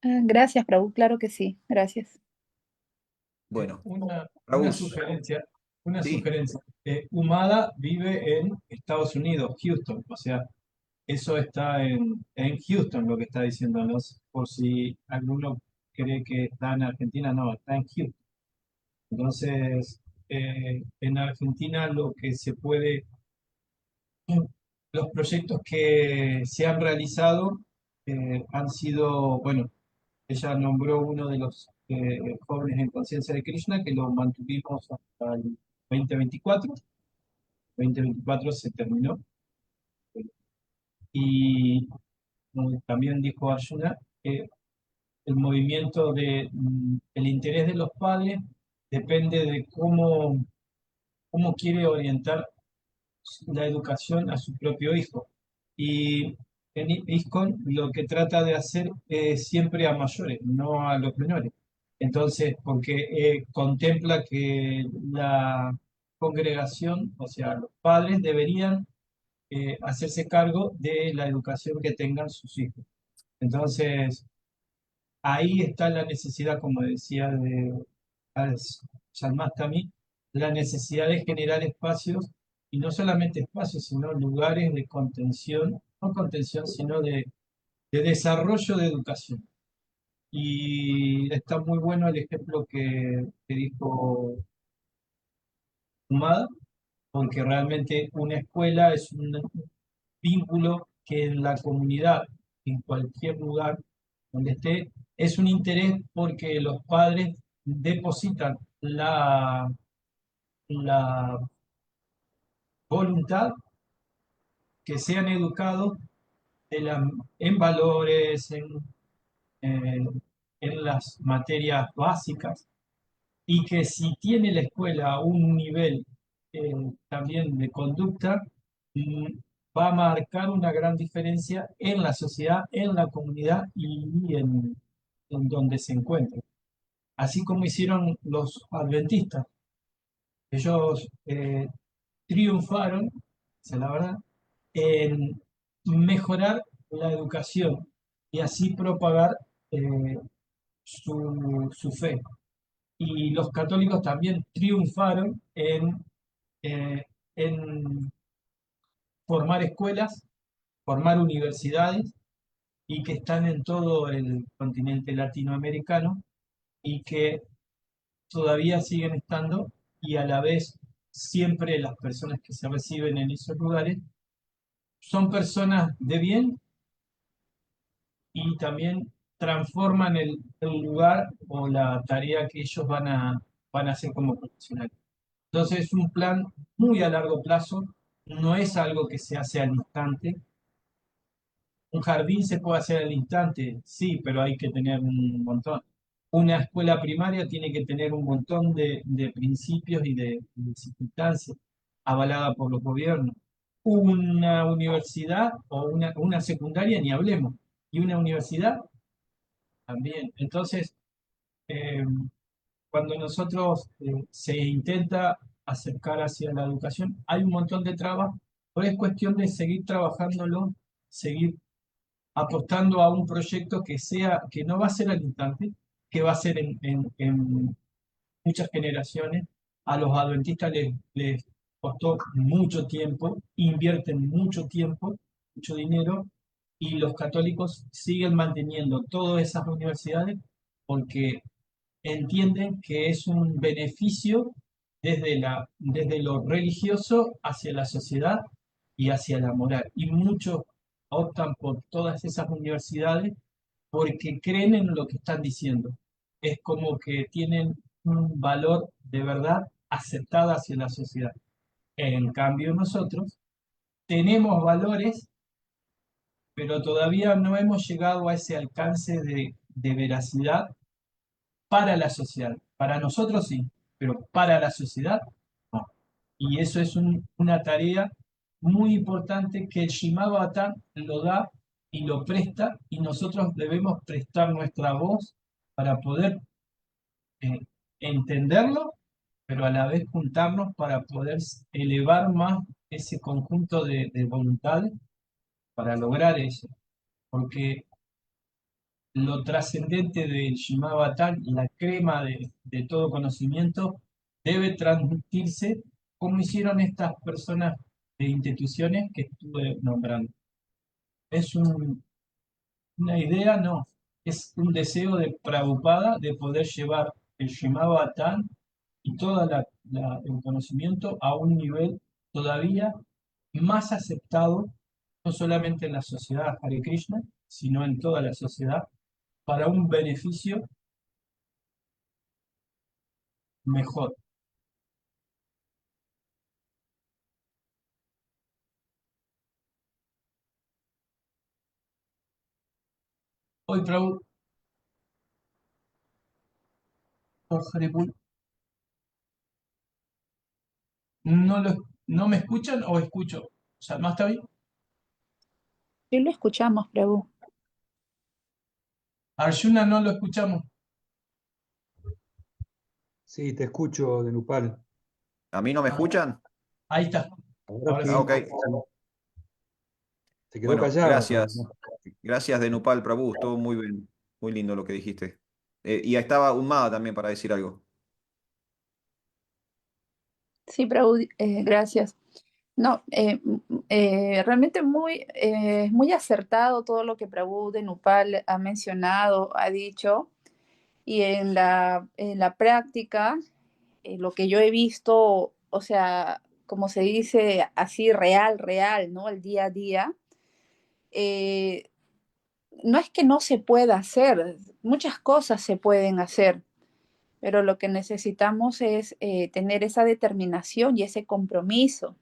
Gracias, Prabhu, claro que sí, gracias. Bueno, Una Raúl, sugerencia, una sí, sugerencia. Humada vive en Estados Unidos, Houston, o sea, eso está en Houston lo que está diciéndonos, por si alguno cree que está en Argentina, no, está en Houston. Entonces, en Argentina lo que se puede, los proyectos que se han realizado han sido, bueno, ella nombró uno de los jóvenes en conciencia de Krishna que lo mantuvimos hasta el 2024. 2024 se terminó. Y como también dijo Arjuna, el movimiento el interés de los padres depende de cómo quiere orientar la educación a su propio hijo. Y en ISKCON lo que trata de hacer es siempre a mayores, no a los menores. Entonces, porque contempla que la congregación, o sea, los padres deberían hacerse cargo de la educación que tengan sus hijos. Entonces, ahí está la necesidad, como decía de Janmastami, la necesidad de generar espacios, y no solamente espacios, sino lugares de contención, no contención, sino de desarrollo de educación. Y está muy bueno el ejemplo que dijo Humada, porque realmente una escuela es un vínculo que en la comunidad, en cualquier lugar donde esté, es un interés porque los padres depositan la voluntad que sean educados en valores, eh, en las materias básicas, y que si tiene la escuela un nivel también de conducta, mm, va a marcar una gran diferencia en la sociedad, en la comunidad y en donde se encuentra. Así como hicieron los adventistas. Ellos triunfaron, esa es la verdad, en mejorar la educación y así propagar eh, su fe. Y los católicos también triunfaron eh, en formar escuelas, formar universidades, y que están en todo el continente latinoamericano y que todavía siguen estando, y a la vez siempre las personas que se reciben en esos lugares son personas de bien y también transforman el lugar o la tarea que ellos van a hacer como profesionales. Entonces es un plan muy a largo plazo, no es algo que se hace al instante. Un jardín se puede hacer al instante, sí, pero hay que tener un montón. Una escuela primaria tiene que tener un montón de principios y de circunstancias avalada por los gobiernos. Una universidad o una secundaria, ni hablemos. Y una universidad también. Entonces, eh, cuando nosotros se intenta acercar hacia la educación, hay un montón de trabas, pero es cuestión de seguir trabajándolo, seguir apostando a un proyecto que no va a ser al instante, que va a ser en muchas generaciones. A los adventistas les costó mucho tiempo, invierten mucho tiempo, mucho dinero, y los católicos siguen manteniendo todas esas universidades porque entienden que es un beneficio desde lo religioso hacia la sociedad y hacia la moral. Y muchos optan por todas esas universidades porque creen en lo que están diciendo. Es como que tienen un valor de verdad aceptado hacia la sociedad. En cambio, nosotros tenemos valores, pero todavía no hemos llegado a ese alcance de veracidad para la sociedad. Para nosotros sí, pero para la sociedad no. Y eso es una tarea muy importante que el Shimado Atán lo da y lo presta, y nosotros debemos prestar nuestra voz para poder eh, entenderlo, pero a la vez juntarnos para poder elevar más ese conjunto de voluntades para lograr eso. Porque lo trascendente del Shimabatan, la crema de todo conocimiento, debe transmitirse como hicieron estas personas de instituciones que estuve nombrando. Es una idea, no, es un deseo de Prabhupada de poder llevar el Shimabatan y todo el conocimiento a un nivel todavía más aceptado, no solamente en la sociedad Hare Krishna, sino en toda la sociedad, para un beneficio mejor. Hoy, Prabhu, por Haripur, ¿no me escuchan o escucho? ¿Salma está bien? Sí lo escuchamos, Prabhu. Arjuna no lo escuchamos. Sí, te escucho, de Nupal. ¿A mí no me Ah, escuchan? ahí está. Ahora Ahora Ah, sí. sí, ok. se quedó Bueno, callado. gracias. Gracias de Nupal Prabhu, estuvo muy bien, muy lindo lo que dijiste. Y ahí estaba Umada también para decir algo. Sí, Prabhu, gracias. No, realmente muy acertado todo lo que Prabhu de Nupal ha mencionado, ha dicho, y en la práctica, lo que yo he visto, o sea, como se dice así, real, real, ¿no? El día a día, eh, no es que no se pueda hacer, muchas cosas se pueden hacer, pero lo que necesitamos es tener esa determinación y ese compromiso.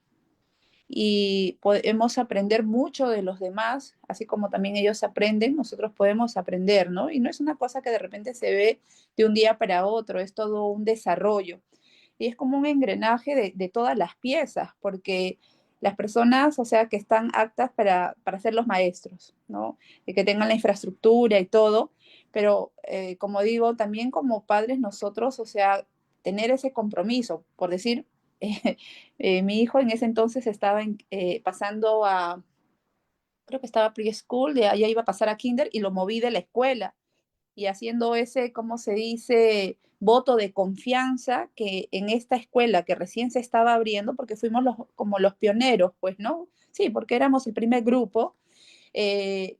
Y podemos aprender mucho de los demás, así como también ellos aprenden, nosotros podemos aprender, ¿no? Y no es una cosa que de repente se ve de un día para otro, es todo un desarrollo. Y es como un engranaje de todas las piezas, porque las personas, o sea, que están aptas para ser los maestros, ¿no? Y que tengan la infraestructura y todo, pero como digo, también como padres nosotros, o sea, tener ese compromiso, por decir, mi hijo en ese entonces estaba pasando creo que estaba preschool, de allá iba a pasar a kinder y lo moví de la escuela y haciendo ese, ¿cómo se dice?, voto de confianza que en esta escuela que recién se estaba abriendo, porque fuimos como los pioneros, pues, ¿no? Sí, porque éramos el primer grupo, eh,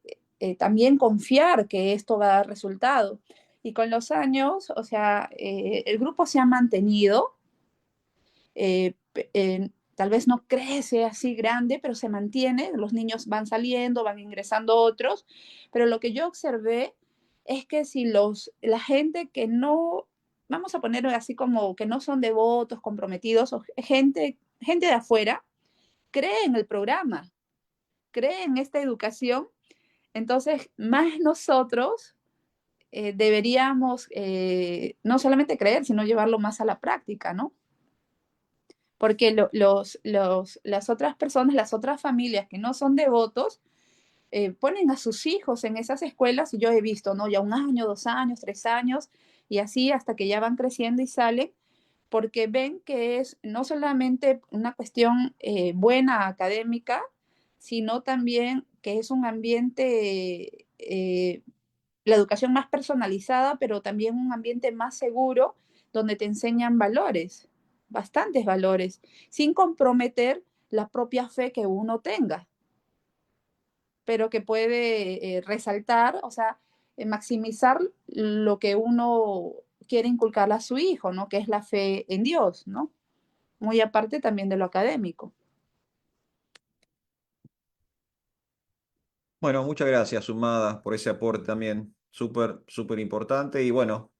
también confiar que esto va a dar resultado. Y con los años, o sea, el grupo se ha mantenido, tal vez no crece así grande, pero se mantiene, los niños van saliendo, van ingresando otros, pero lo que yo observé es que si la gente que no, vamos a poner así como que no son devotos, comprometidos, o gente de afuera, cree en el programa, cree en esta educación, entonces más nosotros deberíamos no solamente creer, sino llevarlo más a la práctica, ¿no? Porque las otras personas, las otras familias que no son devotos, ponen a sus hijos en esas escuelas, y yo he visto, ¿no? Ya 1 año, 2 años, 3 años, y así hasta que ya van creciendo y salen, porque ven que es no solamente una cuestión buena académica, sino también que es un ambiente la educación más personalizada, pero también un ambiente más seguro donde te enseñan valores, bastantes valores, sin comprometer la propia fe que uno tenga, pero que puede resaltar, o sea, maximizar lo que uno quiere inculcarle a su hijo, ¿no? Que es la fe en Dios, ¿no? Muy aparte también de lo académico. Bueno, muchas gracias, Sumada, por ese aporte también. Súper, súper importante. Y bueno,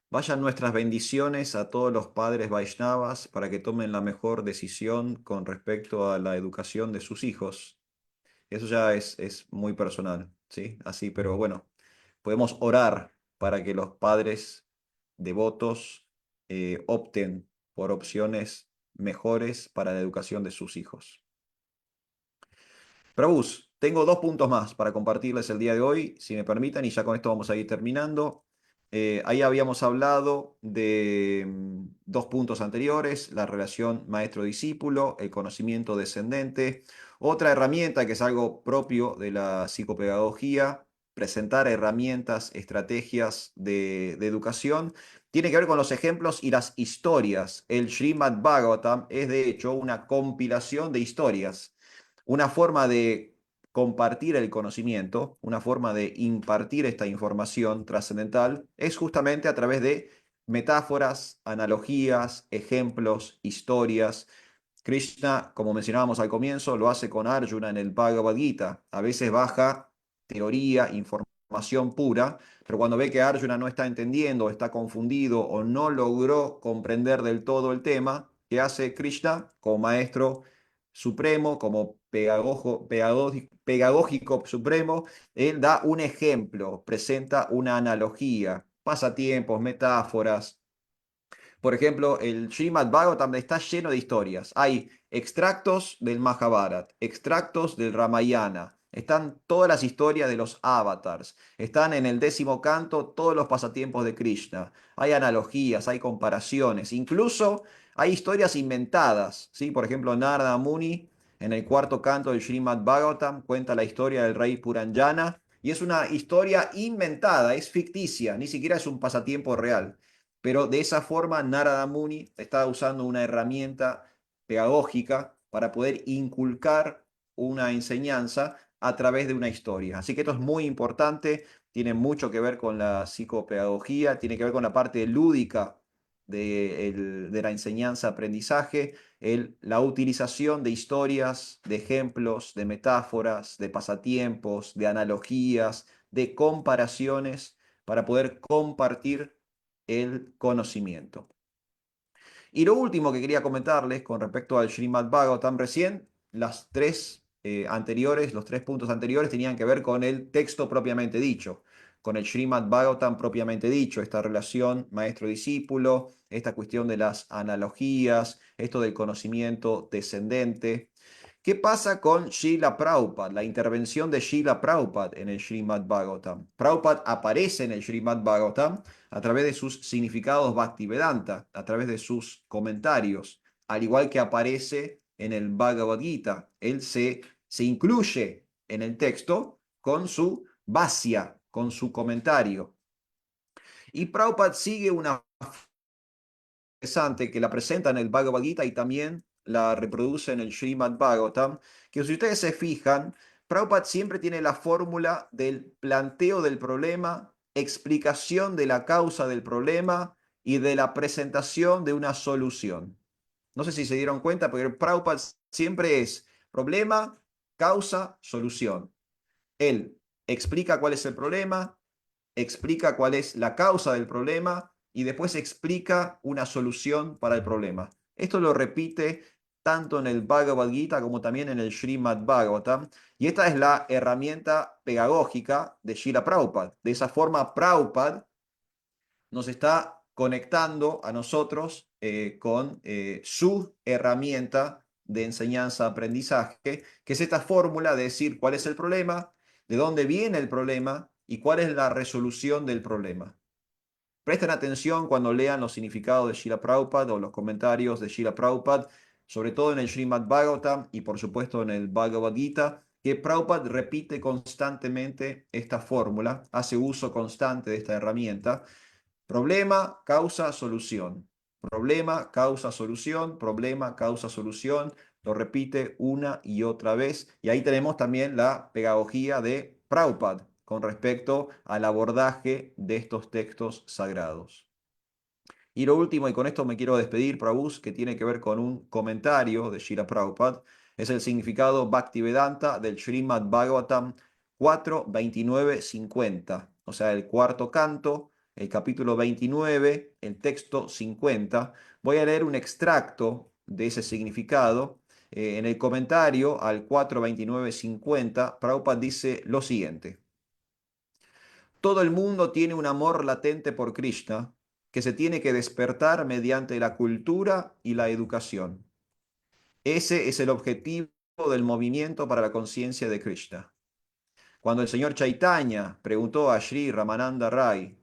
vayan nuestras bendiciones a todos los padres Vaishnavas para que tomen la mejor decisión con respecto a la educación de sus hijos. Eso ya es muy personal, ¿sí? Así, pero bueno, podemos orar para que los padres devotos opten por opciones mejores para la educación de sus hijos. Prabhus, tengo dos puntos más para compartirles el día de hoy, si me permiten, y ya con esto vamos a ir terminando. Ahí habíamos hablado de dos puntos anteriores, la relación maestro-discípulo, el conocimiento descendente. Otra herramienta que es algo propio de la psicopedagogía, presentar herramientas, estrategias de educación, tiene que ver con los ejemplos y las historias. El Srimad Bhagavatam es de hecho una compilación de historias, una forma de compartir el conocimiento, una forma de impartir esta información trascendental, es justamente a través de metáforas, analogías, ejemplos, historias. Krishna, como mencionábamos al comienzo, lo hace con Arjuna en el Bhagavad Gita. A veces baja teoría, información pura, pero cuando ve que Arjuna no está entendiendo, está confundido o no logró comprender del todo el tema, ¿qué hace Krishna como maestro supremo, como pedagógico supremo? Él da un ejemplo, presenta una analogía, pasatiempos, metáforas. Por ejemplo, el Srimad Bhagavatam está lleno de historias. Hay extractos del Mahabharata, extractos del Ramayana. Están todas las historias de los avatars. Están en el 10º canto todos los pasatiempos de Krishna. Hay analogías, hay comparaciones. Incluso hay historias inventadas, ¿sí? Por ejemplo, Narada Muni en el 4º canto del Srimad Bhagavatam cuenta la historia del rey Puranjana. Y es una historia inventada, es ficticia, ni siquiera es un pasatiempo real. Pero de esa forma Narada Muni está usando una herramienta pedagógica para poder inculcar una enseñanza a través de una historia. Así que esto es muy importante, tiene mucho que ver con la psicopedagogía, tiene que ver con la parte lúdica de la enseñanza-aprendizaje, la utilización de historias, de ejemplos, de metáforas, de pasatiempos, de analogías, de comparaciones para poder compartir el conocimiento. Y lo último que quería comentarles con respecto al Srimad Bhagavatam recién, las tres anteriores, los 3 puntos anteriores tenían que ver con el texto propiamente dicho, con el Srimad Bhagavatam propiamente dicho, esta relación maestro-discípulo, esta cuestión de las analogías, esto del conocimiento descendente. ¿Qué pasa con Srila Prabhupada, la intervención de Srila Prabhupada en el Srimad Bhagavatam? Prabhupada aparece en el Srimad Bhagavatam a través de sus significados Bhaktivedanta, a través de sus comentarios, al igual que aparece en el Bhagavad Gita. Él se incluye en el texto con su vasya, con su comentario. Y Prabhupada sigue una interesante que la presenta en el Bhagavad Gita y también la reproduce en el Srimad Bhagavatam, que si ustedes se fijan, Prabhupada siempre tiene la fórmula del planteo del problema, explicación de la causa del problema y de la presentación de una solución. No sé si se dieron cuenta, pero Prabhupada siempre es problema, causa, solución. Él explica cuál es el problema, explica cuál es la causa del problema y después explica una solución para el problema. Esto lo repite tanto en el Bhagavad Gita como también en el Srimad Bhagavatam. Y esta es la herramienta pedagógica de Srila Prabhupada. De esa forma, Prabhupada nos está conectando a nosotros con su herramienta de enseñanza-aprendizaje, que es esta fórmula de decir cuál es el problema, de dónde viene el problema y cuál es la resolución del problema. Presten atención cuando lean los significados de Srila Prabhupada o los comentarios de Srila Prabhupada, sobre todo en el Srimad Bhagavatam y por supuesto en el Bhagavad Gita, que Prabhupada repite constantemente esta fórmula, hace uso constante de esta herramienta: problema, causa, solución. Problema, causa, solución. Problema, causa, solución. Lo repite una y otra vez. Y ahí tenemos también la pedagogía de Prabhupada con respecto al abordaje de estos textos sagrados. Y lo último, y con esto me quiero despedir, Prabhus, que tiene que ver con un comentario de Srila Prabhupada, es el significado Bhaktivedanta del Srimad Bhagavatam 4, 29, 50. O sea, el cuarto canto, el capítulo 29, el texto 50. Voy a leer un extracto de ese significado. En el comentario al 4, 29, 50, Prabhupada dice lo siguiente: todo el mundo tiene un amor latente por Krishna que se tiene que despertar mediante la cultura y la educación. Ese es el objetivo del movimiento para la conciencia de Krishna. Cuando el señor Chaitanya preguntó a Sri Ramananda Rai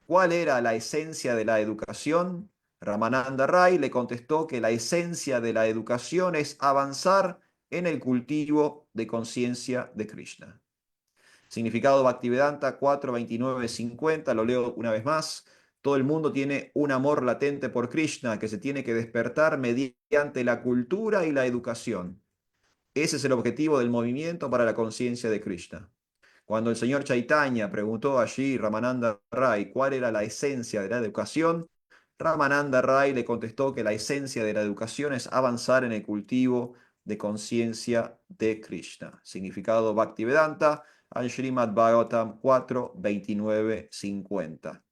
cuál era la esencia de la educación, Ramananda Rai le contestó que la esencia de la educación es avanzar en el cultivo de conciencia de Krishna. Significado Bhaktivedanta 4, 29, 50, lo leo una vez más. Todo el mundo tiene un amor latente por Krishna que se tiene que despertar mediante la cultura y la educación. Ese es el objetivo del movimiento para la conciencia de Krishna. Cuando el señor Chaitanya preguntó allí a Ramananda Rai cuál era la esencia de la educación, Ramananda Rai le contestó que la esencia de la educación es avanzar en el cultivo de conciencia de Krishna. Significado Bhaktivedanta al Srimad Bhagavatam 4, 29, 50.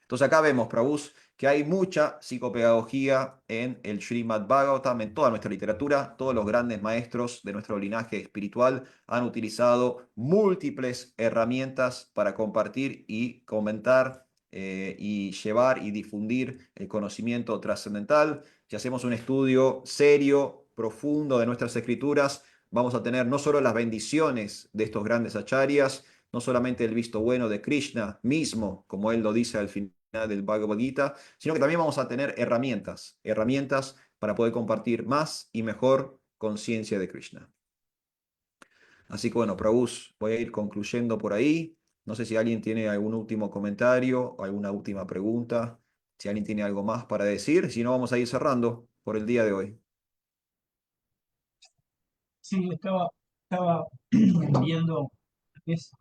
Entonces acá vemos, Prabhus, que hay mucha psicopedagogía en el Srimad Bhagavatam, en toda nuestra literatura. Todos los grandes maestros de nuestro linaje espiritual han utilizado múltiples herramientas para compartir y comentar y llevar y difundir el conocimiento trascendental. Si hacemos un estudio serio, profundo de nuestras escrituras, vamos a tener no solo las bendiciones de estos grandes acharyas, no solamente el visto bueno de Krishna mismo, como él lo dice al final del Bhagavad Gita, sino que también vamos a tener herramientas para poder compartir más y mejor conciencia de Krishna. Así que bueno, Prabhus, voy a ir concluyendo por ahí. No sé si alguien tiene algún último comentario, alguna última pregunta, si alguien tiene algo más para decir, si no vamos a ir cerrando por el día de hoy. Sí, estaba viendo eso,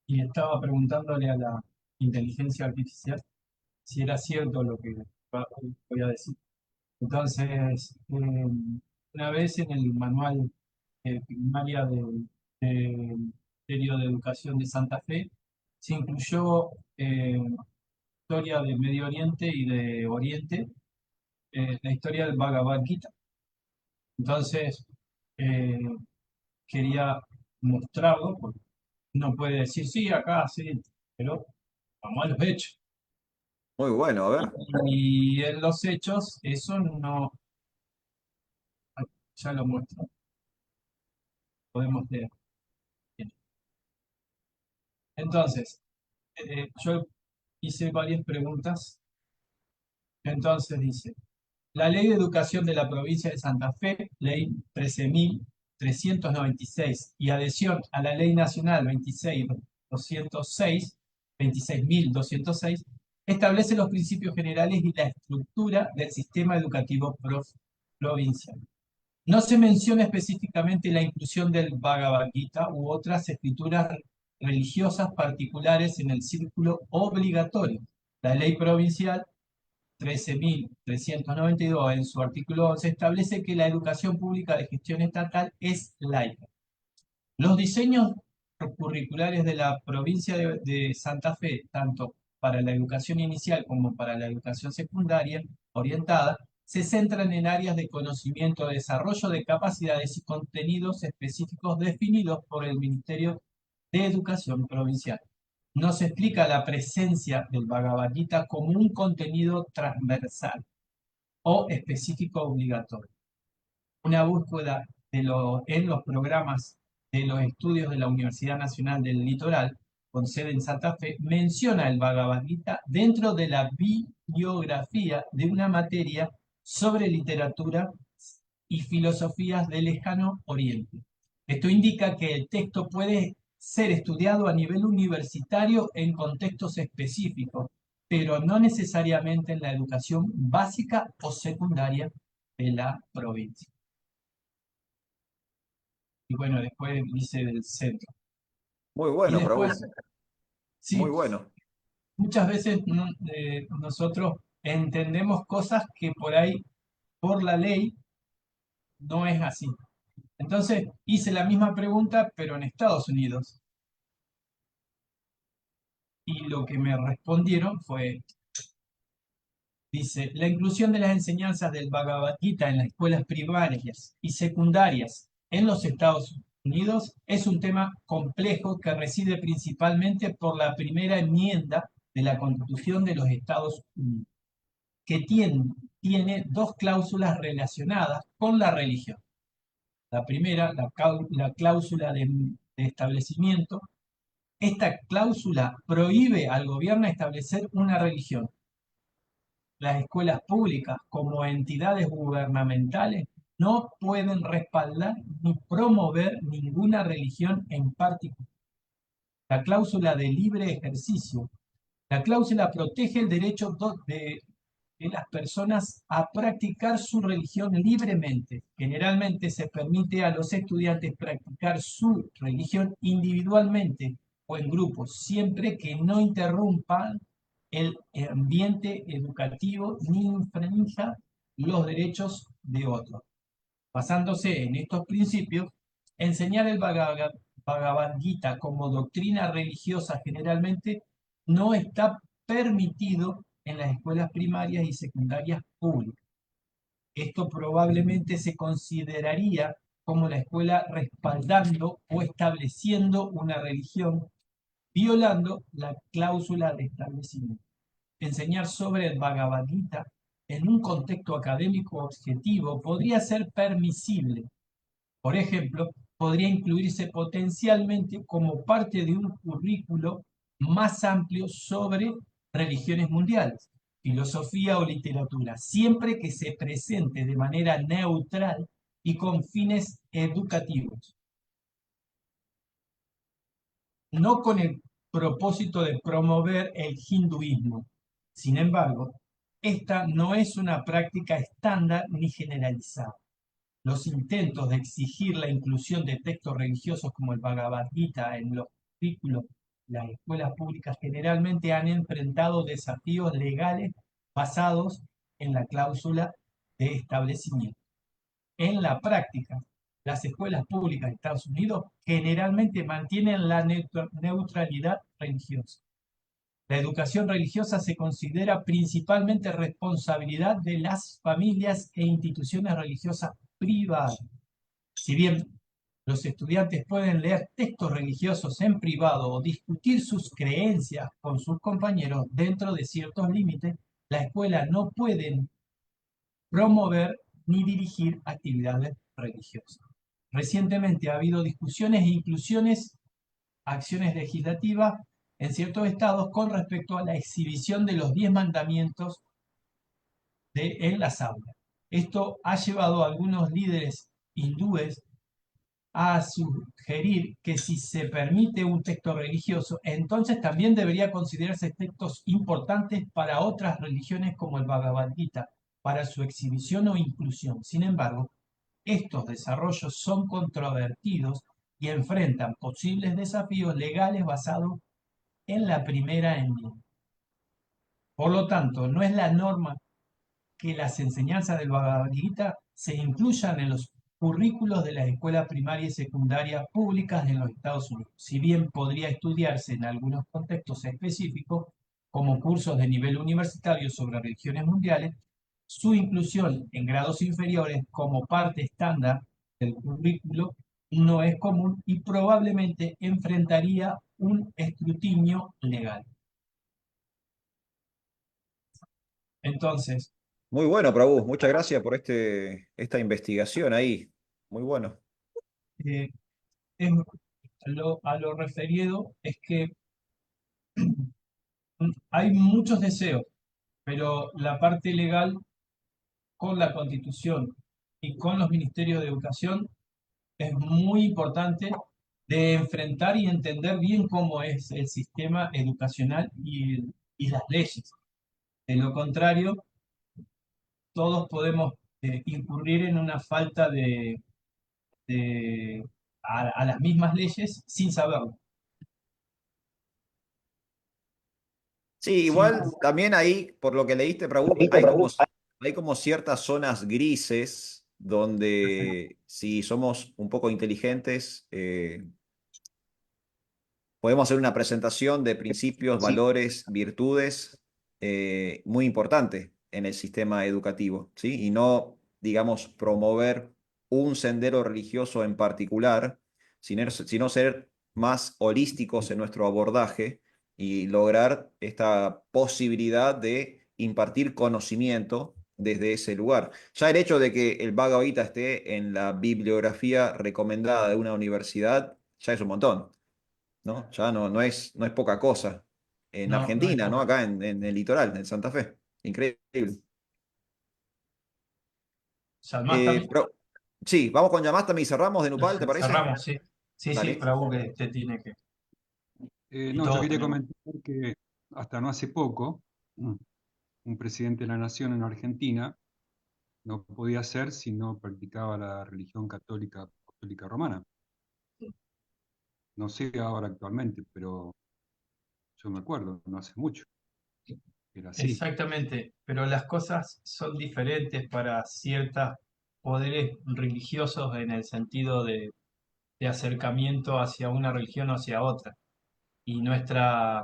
y estaba preguntándole a la inteligencia artificial si era cierto lo que voy a decir. Entonces, una vez en el manual primaria del Ministerio de Educación de Santa Fe, se incluyó historia de Medio Oriente y de Oriente, la historia del Bhagavad Gita. Entonces, eh, quería mostrarlo, porque uno puede decir, sí, acá, sí, pero vamos a los hechos. Muy bueno, a ver. Y en los hechos, eso no, ya lo muestro, podemos leer. Bien. Entonces, yo hice varias preguntas. Entonces dice, la Ley de Educación de la Provincia de Santa Fe, Ley 13.396, y adhesión a la Ley Nacional 26.206, establece los principios generales y la estructura del sistema educativo provincial. No se menciona específicamente la inclusión del Bhagavad Gita u otras escrituras religiosas particulares en el círculo obligatorio. La ley provincial 13.392, en su artículo 11, establece que la educación pública de gestión estatal es laica. Los diseños curriculares de la provincia de Santa Fe, tanto para la educación inicial como para la educación secundaria orientada, se centran en áreas de conocimiento, desarrollo de capacidades y contenidos específicos definidos por el Ministerio de Educación Provincial. No se explica la presencia del Bhagavad Gita como un contenido transversal o específico obligatorio. Una búsqueda en los programas de los estudios de la Universidad Nacional del Litoral, con sede en Santa Fe, menciona el Bhagavad Gita dentro de la bibliografía de una materia sobre literatura y filosofías del lejano Oriente. Esto indica que el texto puede ser estudiado a nivel universitario en contextos específicos, pero no necesariamente en la educación básica o secundaria de la provincia. Y bueno, después dice del centro. Muy Y bueno, Prabhu. después, Muy sí, bueno. muchas veces nosotros entendemos cosas que por ahí, por la ley, no es así. Entonces hice la misma pregunta, pero en Estados Unidos. Y lo que me respondieron fue, dice, la inclusión de las enseñanzas del Bhagavad Gita en las escuelas primarias y secundarias en los Estados Unidos es un tema complejo que reside principalmente por la primera enmienda de la Constitución de los Estados Unidos, que tiene dos cláusulas relacionadas con la religión. La primera, la cláusula de establecimiento. Esta cláusula prohíbe al gobierno establecer una religión. Las escuelas públicas, como entidades gubernamentales, no pueden respaldar ni promover ninguna religión en particular. La cláusula de libre ejercicio. La cláusula protege el derecho de las personas a practicar su religión libremente. Generalmente se permite a los estudiantes practicar su religión individualmente o en grupos, siempre que no interrumpan el ambiente educativo ni infrinja los derechos de otros. Basándose en estos principios, enseñar el Bhagavad Gita como doctrina religiosa generalmente no está permitido en las escuelas primarias y secundarias públicas. Esto probablemente se consideraría como la escuela respaldando o estableciendo una religión, violando la cláusula de establecimiento. Enseñar sobre el Bhagavad Gita en un contexto académico objetivo podría ser permisible. Por ejemplo, podría incluirse potencialmente como parte de un currículo más amplio sobre religiones mundiales, filosofía o literatura, siempre que se presente de manera neutral y con fines educativos, no con el propósito de promover el hinduismo. Sin embargo, esta no es una práctica estándar ni generalizada. Los intentos de exigir la inclusión de textos religiosos como el Bhagavad Gita en los currículos de las escuelas públicas generalmente han enfrentado desafíos legales basados en la cláusula de establecimiento. En la práctica, las escuelas públicas de Estados Unidos generalmente mantienen la neutralidad religiosa. La educación religiosa se considera principalmente responsabilidad de las familias e instituciones religiosas privadas. Si bien los estudiantes pueden leer textos religiosos en privado o discutir sus creencias con sus compañeros dentro de ciertos límites, la escuela no puede promover ni dirigir actividades religiosas. Recientemente ha habido discusiones e inclusiones, acciones legislativas en ciertos estados con respecto a la exhibición de los 10 mandamientos en las aulas. Esto ha llevado a algunos líderes hindúes a sugerir que si se permite un texto religioso, entonces también debería considerarse textos importantes para otras religiones como el Bhagavad Gita, para su exhibición o inclusión. Sin embargo, estos desarrollos son controvertidos y enfrentan posibles desafíos legales basados en la primera enmienda. Por lo tanto, no es la norma que las enseñanzas del Bhagavad Gita se incluyan en los currículos de las escuelas primaria y secundaria públicas en los Estados Unidos. Si bien podría estudiarse en algunos contextos específicos, como cursos de nivel universitario sobre religiones mundiales, su inclusión en grados inferiores como parte estándar del currículo no es común y probablemente enfrentaría un escrutinio legal. Entonces, Muy bueno, Prabhu. Muchas gracias por esta investigación ahí. Muy bueno. eh, es, a lo referido es que hay muchos deseos, pero la parte legal con la Constitución y con los ministerios de educación es muy importante de enfrentar y entender bien cómo es el sistema educacional y las leyes. De lo contrario, todos podemos incurrir en una falta de- a las mismas leyes sin saberlo. Sí, Sin, igual también ahí, por lo que leíste, Prabhu, hay como ciertas zonas grises donde si somos un poco inteligentes, podemos hacer una presentación de principios, valores, virtudes muy importante en el sistema educativo, ¿sí? Y no, digamos, promover un sendero religioso en particular, sino ser más holísticos en nuestro abordaje y lograr esta posibilidad de impartir conocimiento desde ese lugar. Ya el hecho de que el Bhagavad Gita esté en la bibliografía recomendada de una universidad, ya es un montón. ¿No? Ya no es poca cosa. En no, no es Argentina, ¿no? poca. Acá en el litoral, en Santa Fe. Increíble. Salmás. Pero, sí, vamos con Yamastami y cerramos de Nupal, ¿te parece? Cerramos, sí. Sí, sí, Dale. Prabhu, que te tiene que. Y No, yo todos quería tenemos. comentar que hasta no hace poco, un presidente de la nación en Argentina no podía ser si no practicaba la religión católica apostólica romana. No sé ahora actualmente, pero yo me acuerdo, no hace mucho, era así. Exactamente, pero las cosas son diferentes para ciertos poderes religiosos en el sentido de acercamiento hacia una religión o hacia otra. Y Eh,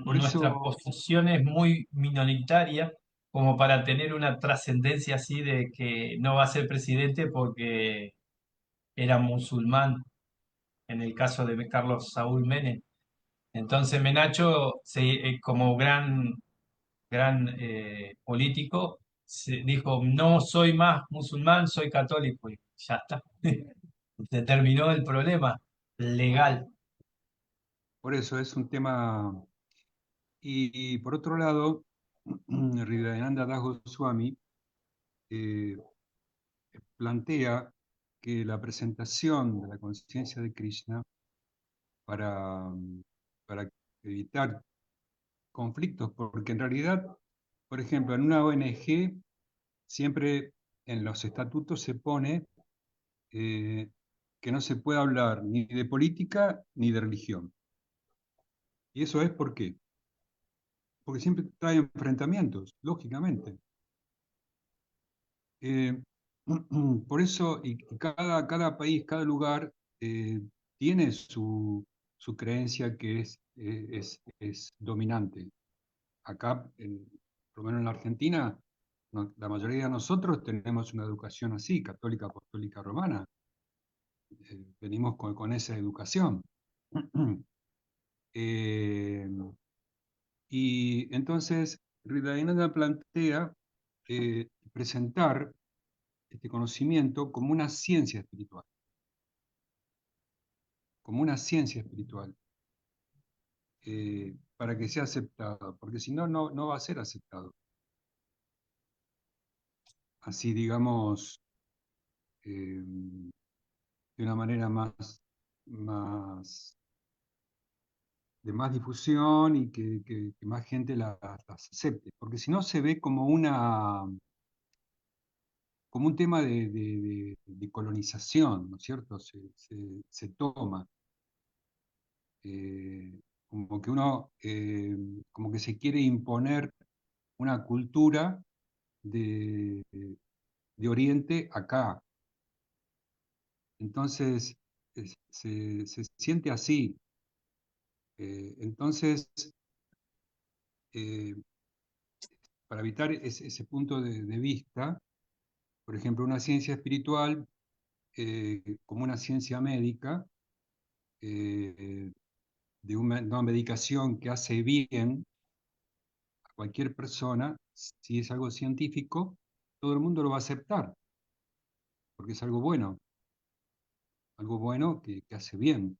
Por nuestra eso, posición es muy minoritaria como para tener una trascendencia así de que no va a ser presidente porque era musulmán, en el caso de Carlos Saúl Menem. Entonces Menacho, como gran político, dijo, no soy más musulmán, soy católico. Y ya está. Se terminó el problema legal. por eso es un tema. Y por otro lado, Hridayananda Das Goswami eh, plantea que la presentación de la conciencia de Krishna para, para evitar conflictos, porque en realidad, por ejemplo, en una ONG siempre en los estatutos se pone eh, que no se puede hablar ni de política ni de religión. ¿Y eso es por qué? Porque siempre trae enfrentamientos, lógicamente. Eh, por eso, y cada país, cada lugar tiene su creencia que es dominante. Acá, por lo menos en la Argentina, la mayoría de nosotros tenemos una educación así, católica, apostólica, romana. Venimos con esa educación. Eh, y entonces, Hridayananda plantea presentar este conocimiento como una ciencia espiritual, para que sea aceptado, porque si no, no va a ser aceptado. Así, digamos, eh, de una manera más, de más difusión y que más gente las acepte, porque si no se ve como un tema de colonización, ¿no es cierto? Se toma como que como que se quiere imponer una cultura de, de Oriente acá. Entonces, se siente así. Entonces, eh, para evitar ese punto de vista, por ejemplo, una ciencia espiritual, como una ciencia médica, eh, una medicación que hace bien a cualquier persona, si es algo científico, todo el mundo lo va a aceptar, porque es algo bueno que hace bien,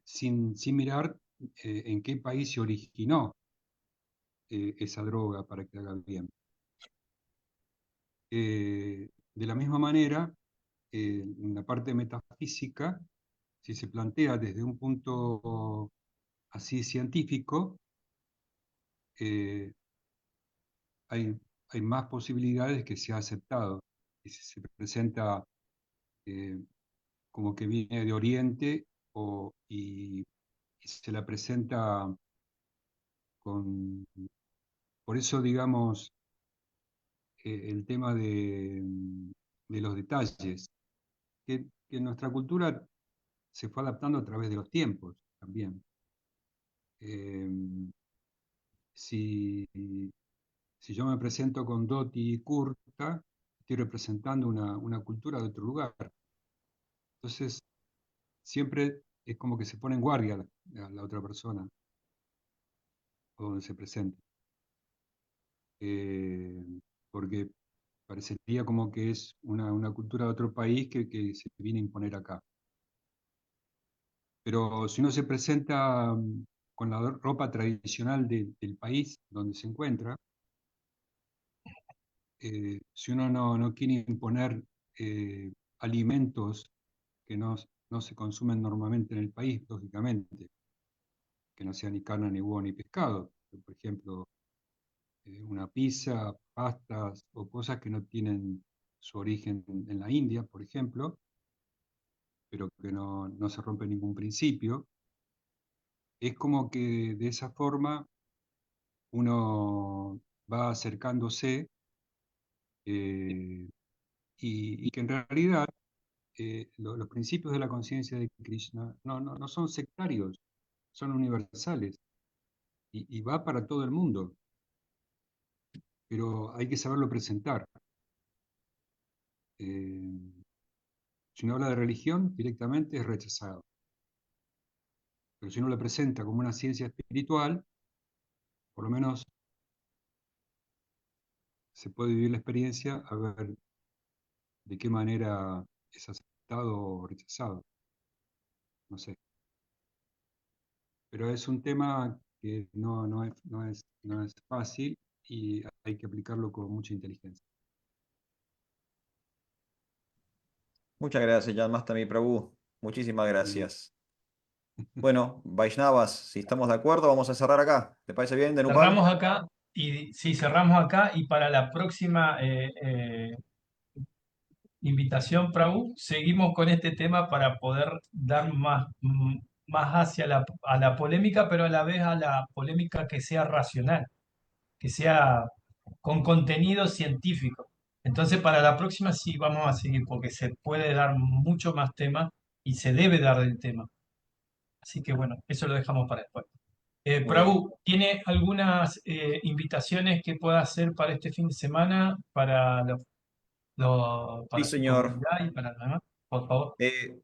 sin mirar en qué país se originó esa droga para que haga bien. De la misma manera, en la parte metafísica, si se plantea desde un punto así científico, eh, hay, hay más posibilidades que sea aceptado. Y si se presenta eh, como que viene de Oriente y se la presenta con... Por eso, digamos, el tema de los detalles, que nuestra cultura se fue adaptando a través de los tiempos también. Eh, si, si yo me presento con Doti y Kurta, estoy representando una cultura de otro lugar. Entonces, siempre es como que se pone en guardia la otra persona, o donde se presenta. Eh, Porque parecería como que es una cultura de otro país que se viene a imponer acá. Pero si uno se presenta con la ropa tradicional del país donde se encuentra, si uno no quiere imponer alimentos que no se consumen normalmente en el país, lógicamente, que no sea ni carne, ni huevo, ni pescado, por ejemplo, una pizza, pastas o cosas que no tienen su origen en la India, por ejemplo, pero que no se rompe ningún principio, es como que de esa forma uno va acercándose y que en realidad los principios de la conciencia de Krishna no son sectarios, son universales y va para todo el mundo, pero hay que saberlo presentar. Eh, si uno habla de religión, directamente es rechazado, pero si uno lo presenta como una ciencia espiritual, por lo menos se puede vivir la experiencia a ver de qué manera es aceptado o rechazado, no sé. Pero es un tema que no es fácil y hay que aplicarlo con mucha inteligencia. Muchas gracias, Jan Mastami Prabhu. Muchísimas Muy bien. gracias. Bueno, Vaishnavas, si estamos de acuerdo, vamos a cerrar acá. ¿Te parece bien, Denupal? Cerramos acá y sí, cerramos acá y para la próxima invitación, Prabhu, seguimos con este tema para poder dar más hacia a la polémica, pero a la vez a la polémica que sea racional, que sea con contenido científico. Entonces, para la próxima sí vamos a seguir, porque se puede dar mucho más tema y se debe dar del tema. Así que bueno, eso lo dejamos para después. Muy bien. Prabhu, ¿tiene algunas invitaciones que pueda hacer para este fin de semana, para, Sí, para su señor. comunidad y para los demás? Por favor.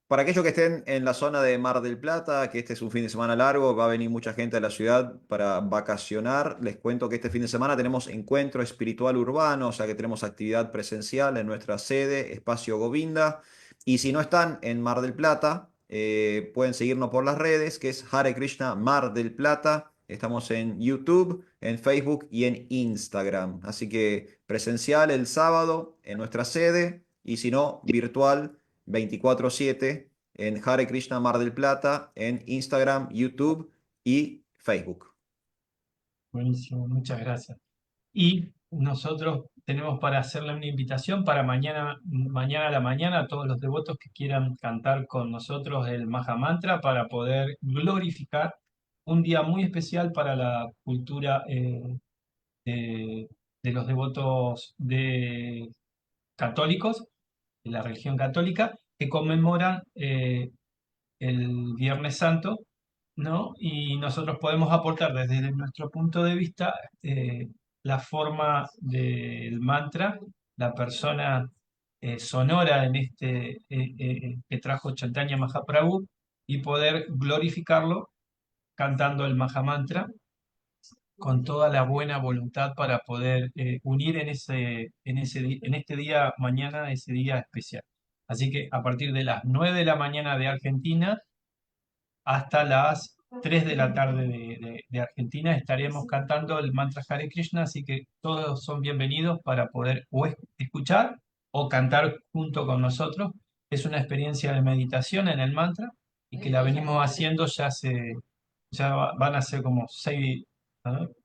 Para aquellos que estén en la zona de Mar del Plata, que este es un fin de semana largo, va a venir mucha gente a la ciudad para vacacionar. Les cuento que este fin de semana tenemos encuentro espiritual urbano, o sea que tenemos actividad presencial en nuestra sede, Espacio Govinda. Y si no están en Mar del Plata, pueden seguirnos por las redes, que es Hare Krishna Mar del Plata. Estamos en YouTube, en Facebook y en Instagram. Así que presencial el sábado en nuestra sede y si no, virtual 24/7 en Hare Krishna Mar del Plata, en Instagram, YouTube y Facebook. Buenísimo, muchas gracias. Y nosotros tenemos para hacerle una invitación para mañana a la mañana a todos los devotos que quieran cantar con nosotros el Maha Mantra para poder glorificar un día muy especial para la cultura de, de los devotos católicos, de la religión católica, que conmemoran el Viernes Santo, ¿no? Y nosotros podemos aportar desde nuestro punto de vista la forma del mantra, la persona sonora en que trajo Chaitanya Mahaprabhu y poder glorificarlo cantando el Mahamantra con toda la buena voluntad para poder unir en este día mañana, ese día especial. Así que a partir de las 9 de la mañana de Argentina hasta las 3 de la tarde de Argentina estaremos cantando el mantra Hare Krishna, así que todos son bienvenidos para poder o escuchar o cantar junto con nosotros. Es una experiencia de meditación en el mantra y que la venimos haciendo van a ser como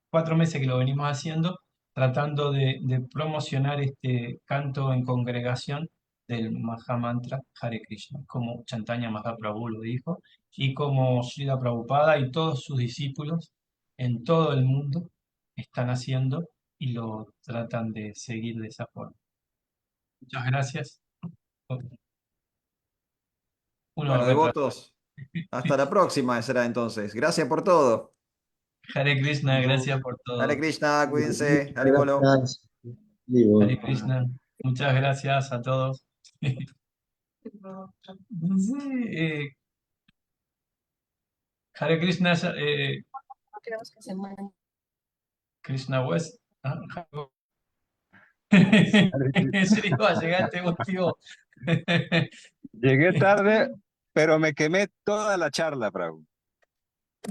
4 meses que lo venimos haciendo, tratando de promocionar este canto en congregación del Mahamantra Hare Krishna, como Chaitanya Mahaprabhu lo dijo, y como Srila Prabhupada y todos sus discípulos en todo el mundo están haciendo y lo tratan de seguir de esa forma. Muchas gracias. Bueno, devotos, hasta la próxima será entonces. Gracias por todo. Hare Krishna, gracias por todo. Hare Krishna, cuídense. Hare Bolo. Gracias. Digo, Hare Krishna, muchas gracias a todos. No sé, Hare Krishna, Krishna West. Shri, llegaste vos, tío. Llegué tarde, pero me quemé toda la charla, Prabhu.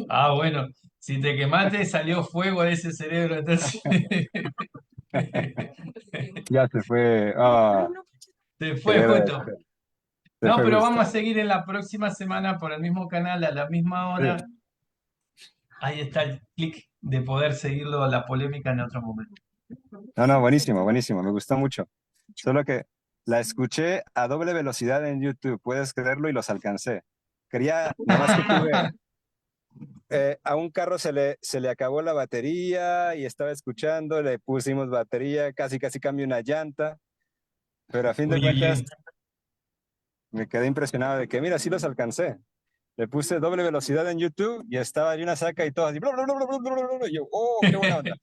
Ah, bueno, si te quemaste salió fuego de ese cerebro, entonces Ya se fue. Ah, se qué fue verdad. justo. Se No, fue pero justo. vamos a seguir en la próxima semana por el mismo canal a la misma hora. Ahí está el clic de poder seguirlo, la polémica en otro momento. No, buenísimo, buenísimo. Me gustó mucho. Solo que la escuché a doble velocidad en YouTube, puedes creerlo, y los alcancé. Quería, nada más que a un carro se le acabó la batería y estaba escuchando, le pusimos batería, casi cambio una llanta, pero a fin de Muy cuentas bien. me quedé impresionado de que, mira, sí los alcancé. Le puse doble velocidad en YouTube y estaba ahí una saca y todo así, bla, bla, bla, bla, bla, bla, bla, y yo, oh, qué buena onda.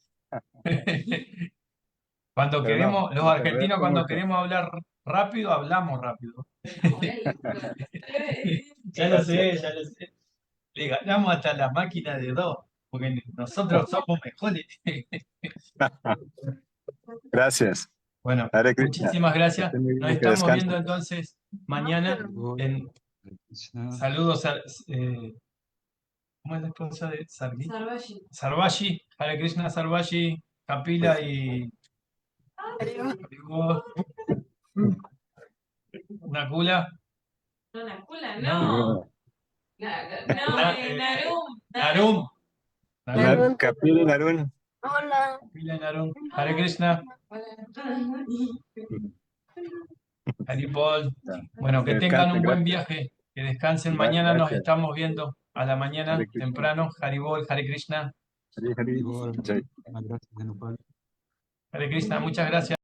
Cuando Pero no, queremos, los te argentinos agradezco cuando mucho. queremos hablar rápido, hablamos rápido. Ya lo sé, ya lo sé. Le ganamos hasta la máquina de dos, porque nosotros somos mejores. Gracias. Bueno, Hare Krishna. muchísimas gracias. Que Nos que estamos descansen. viendo entonces mañana en Krishna. saludos a ¿cómo es la esposa de Sarvi? Sarvashi, Hare Krishna Sarvashi, Kapila y Nakula. No, Nakula, No. Narum. Narum. Narum. Kapil y Narun. Kapila y Narum. Hare Krishna. Haripol. Bueno, que tengan un buen viaje, que descansen. Mañana nos Gracias. estamos viendo a la mañana, Hare Krishna. temprano. Haribol, Hare Krishna. Hare Hare. Digo, Jai. gracias, Anupal. Hare Krishna, muchas gracias.